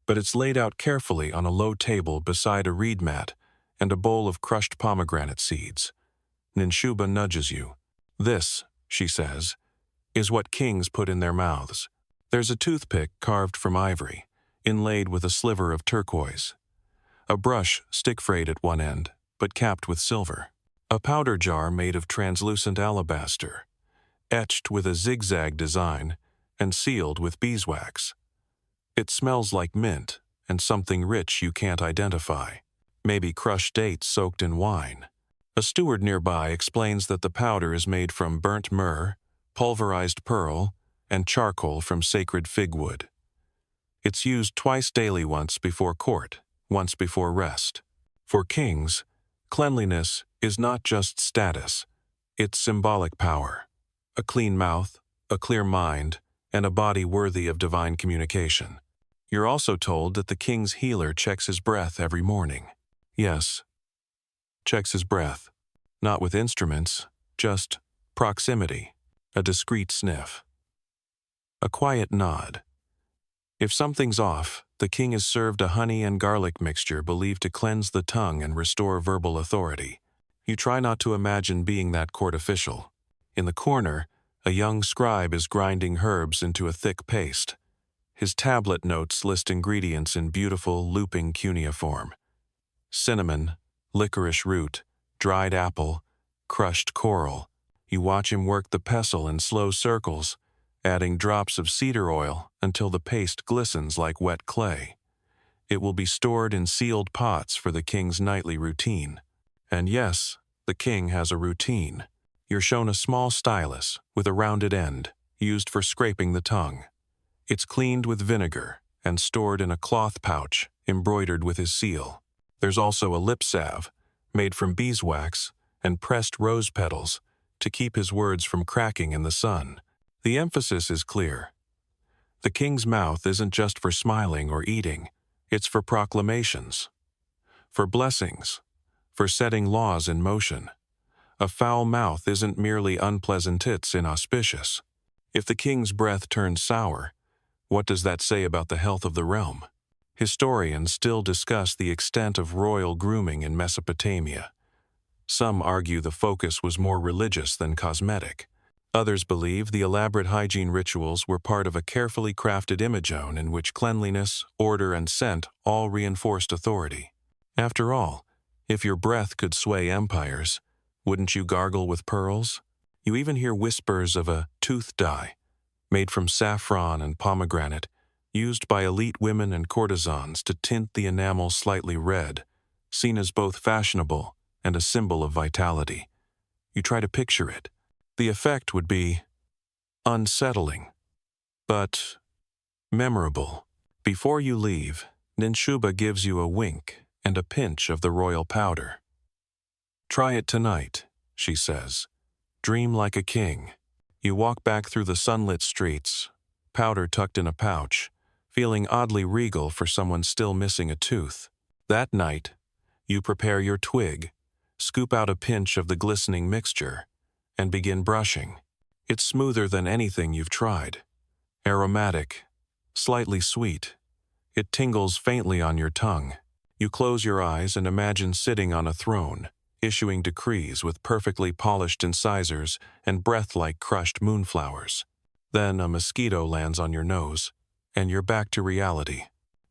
but it's laid out carefully on a low table beside a reed mat and a bowl of crushed pomegranate seeds. Ninshuba nudges you. This, she says, is what kings put in their mouths. There's a toothpick carved from ivory, inlaid with a sliver of turquoise. A brush stick-frayed at one end, but capped with silver. A powder jar made of translucent alabaster, etched with a zigzag design and sealed with beeswax. It smells like mint and something rich you can't identify, maybe crushed dates soaked in wine. A steward nearby explains that the powder is made from burnt myrrh, pulverized pearl, and charcoal from sacred figwood. It's used twice daily, once before court, once before rest. For kings, cleanliness is not just status, it's symbolic power. A clean mouth, a clear mind, and a body worthy of divine communication. You're also told that the king's healer checks his breath every morning. Yes, checks his breath. Not with instruments, just proximity, a discreet sniff. A quiet nod. If something's off, the king is served a honey and garlic mixture believed to cleanse the tongue and restore verbal authority. You try not to imagine being that court official. In the corner, a young scribe is grinding herbs into a thick paste. His tablet notes list ingredients in beautiful, looping cuneiform. Cinnamon, licorice root, dried apple, crushed coral. You watch him work the pestle in slow circles, adding drops of cedar oil until the paste glistens like wet clay. It will be stored in sealed pots for the king's nightly routine. And yes, the king has a routine. You're shown a small stylus with a rounded end, used for scraping the tongue. It's cleaned with vinegar and stored in a cloth pouch embroidered with his seal. There's also a lip salve, made from beeswax and pressed rose petals to keep his words from cracking in the sun. The emphasis is clear. The king's mouth isn't just for smiling or eating, it's for proclamations, for blessings, for setting laws in motion. A foul mouth isn't merely unpleasant, it's inauspicious. If the king's breath turns sour, what does that say about the health of the realm? Historians still discuss the extent of royal grooming in Mesopotamia. Some argue the focus was more religious than cosmetic. Others believe the elaborate hygiene rituals were part of a carefully crafted imagone in which cleanliness, order, and scent all reinforced authority. After all, if your breath could sway empires, wouldn't you gargle with pearls? You even hear whispers of a tooth dye, made from saffron and pomegranate, used by elite women and courtesans to tint the enamel slightly red, seen as both fashionable and a symbol of vitality. You try to picture it. The effect would be unsettling, but memorable. Before you leave, Ninshuba gives you a wink and a pinch of the royal powder. "Try it tonight," she says. "Dream like a king." You walk back through the sunlit streets, powder tucked in a pouch, feeling oddly regal for someone still missing a tooth. That night, you prepare your twig, scoop out a pinch of the glistening mixture, and begin brushing. It's smoother than anything you've tried. Aromatic, slightly sweet. It tingles faintly on your tongue. You close your eyes and imagine sitting on a throne, issuing decrees with perfectly polished incisors and breath like crushed moonflowers. Then a mosquito lands on your nose, and you're back to reality.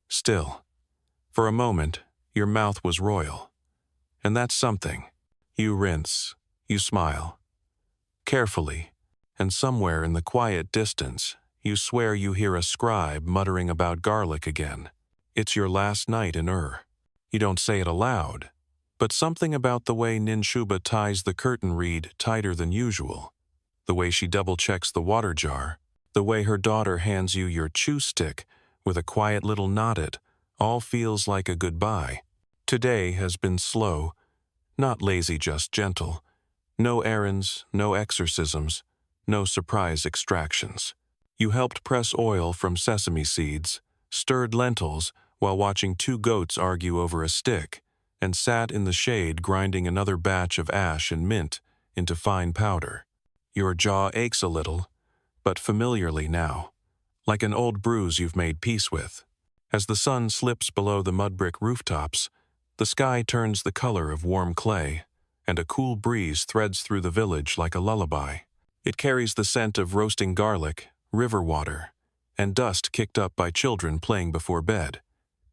Still, for a moment, your mouth was royal. And that's something. You rinse, you smile. Carefully, and somewhere in the quiet distance, you swear you hear a scribe muttering about garlic again. It's your last night in Ur. You don't say it aloud, but something about the way Ninshuba ties the curtain reed tighter than usual, the way she double-checks the water jar, the way her daughter hands you your chew stick with a quiet little nod, it all feels like a goodbye. Today has been slow, not lazy, just gentle. No errands, no exorcisms, no surprise extractions. You helped press oil from sesame seeds, stirred lentils while watching two goats argue over a stick, and sat in the shade grinding another batch of ash and mint into fine powder. Your jaw aches a little, but familiarly now, like an old bruise you've made peace with. As the sun slips below the mud-brick rooftops, the sky turns the color of warm clay, and a cool breeze threads through the village like a lullaby. It carries the scent of roasting garlic, river water, and dust kicked up by children playing before bed.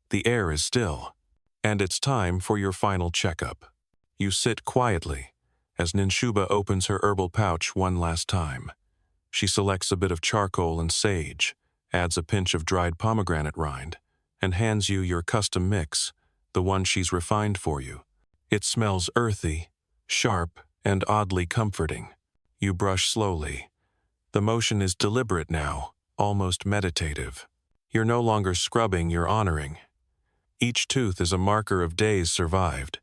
The air is still, and it's time for your final checkup. You sit quietly as Ninshuba opens her herbal pouch one last time. She selects a bit of charcoal and sage, adds a pinch of dried pomegranate rind, and hands you your custom mix, the one she's refined for you. It smells earthy, sharp, and oddly comforting. You brush slowly. The motion is deliberate now, almost meditative. You're no longer scrubbing, you're honoring. Each tooth is a marker of days survived.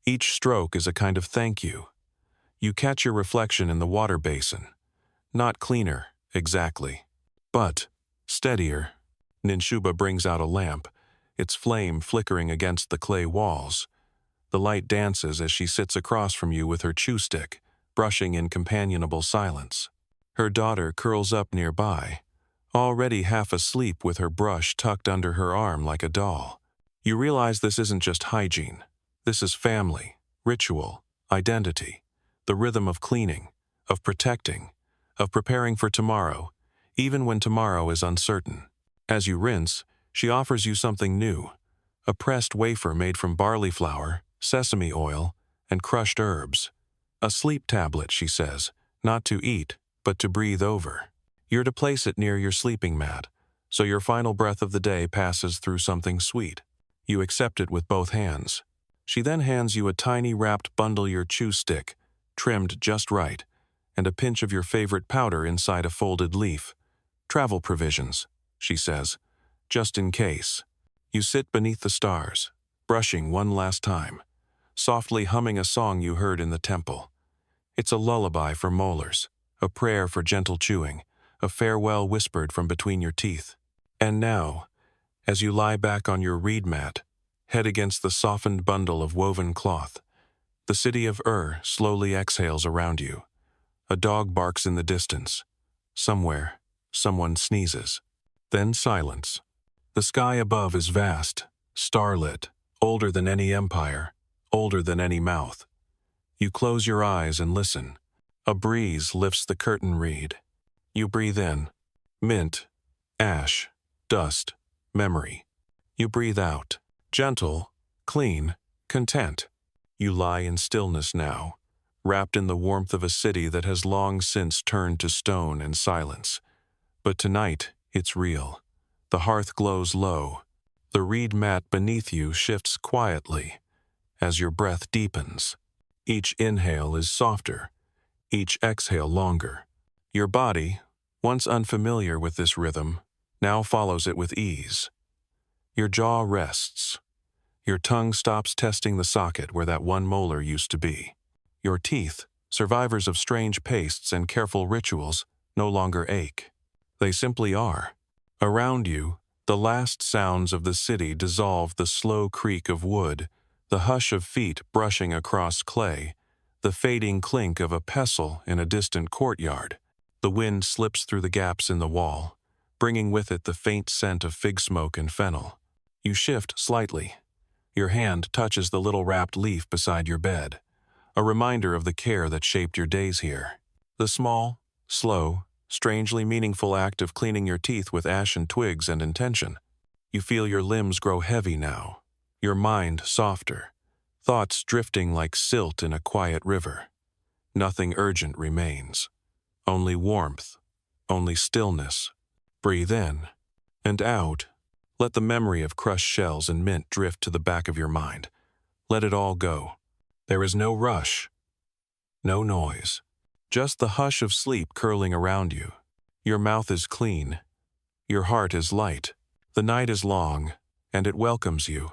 Each stroke is a kind of thank you. You catch your reflection in the water basin. Not cleaner, exactly, but steadier. Ninshuba brings out a lamp, its flame flickering against the clay walls. The light dances as she sits across from you with her chew stick, brushing in companionable silence. Her daughter curls up nearby, already half asleep with her brush tucked under her arm like a doll. You realize this isn't just hygiene. This is family, ritual, identity, the rhythm of cleaning, of protecting, of preparing for tomorrow, even when tomorrow is uncertain. As you rinse, she offers you something new, a pressed wafer made from barley flour, sesame oil, and crushed herbs. A sleep tablet, she says, not to eat, but to breathe over. You're to place it near your sleeping mat, so your final breath of the day passes through something sweet. You accept it with both hands. She then hands you a tiny wrapped bundle, your chew stick, trimmed just right, and a pinch of your favorite powder inside a folded leaf. Travel provisions, she says, just in case. You sit beneath the stars, brushing one last time, softly humming a song you heard in the temple. It's a lullaby for molars, a prayer for gentle chewing, a farewell whispered from between your teeth. And now, as you lie back on your reed mat, head against the softened bundle of woven cloth, the city of slowly exhales around you. A dog barks in the distance. Somewhere, someone sneezes. Then silence. The sky above is vast, starlit, older than any empire, older than any mouth. You close your eyes and listen. A breeze lifts the curtain reed. You breathe in. Mint, ash, dust, memory. You breathe out. Gentle, clean, content. You lie in stillness now, wrapped in the warmth of a city that has long since turned to stone and silence. But tonight, it's real. The hearth glows low. The reed mat beneath you shifts quietly as your breath deepens. Each inhale is softer, each exhale longer. Your body, once unfamiliar with this rhythm, now follows it with ease. Your jaw rests. Your tongue stops testing the socket where that one molar used to be. Your teeth, survivors of strange pastes and careful rituals, no longer ache. They simply are. Around you, the last sounds of the city dissolve: the slow creak of wood, the hush of feet brushing across clay, the fading clink of a pestle in a distant courtyard. The wind slips through the gaps in the wall, bringing with it the faint scent of fig smoke and fennel. You shift slightly. Your hand touches the little wrapped leaf beside your bed, a reminder of the care that shaped your days here. The small, slow, strangely meaningful act of cleaning your teeth with ashen twigs and intention. You feel your limbs grow heavy now, your mind softer, thoughts drifting like silt in a quiet river. Nothing urgent remains. Only warmth, only stillness. Breathe in and out. Let the memory of crushed shells and mint drift to the back of your mind. Let it all go. There is no rush, no noise, just the hush of sleep curling around you. Your mouth is clean. Your heart is light. The night is long, and it welcomes you.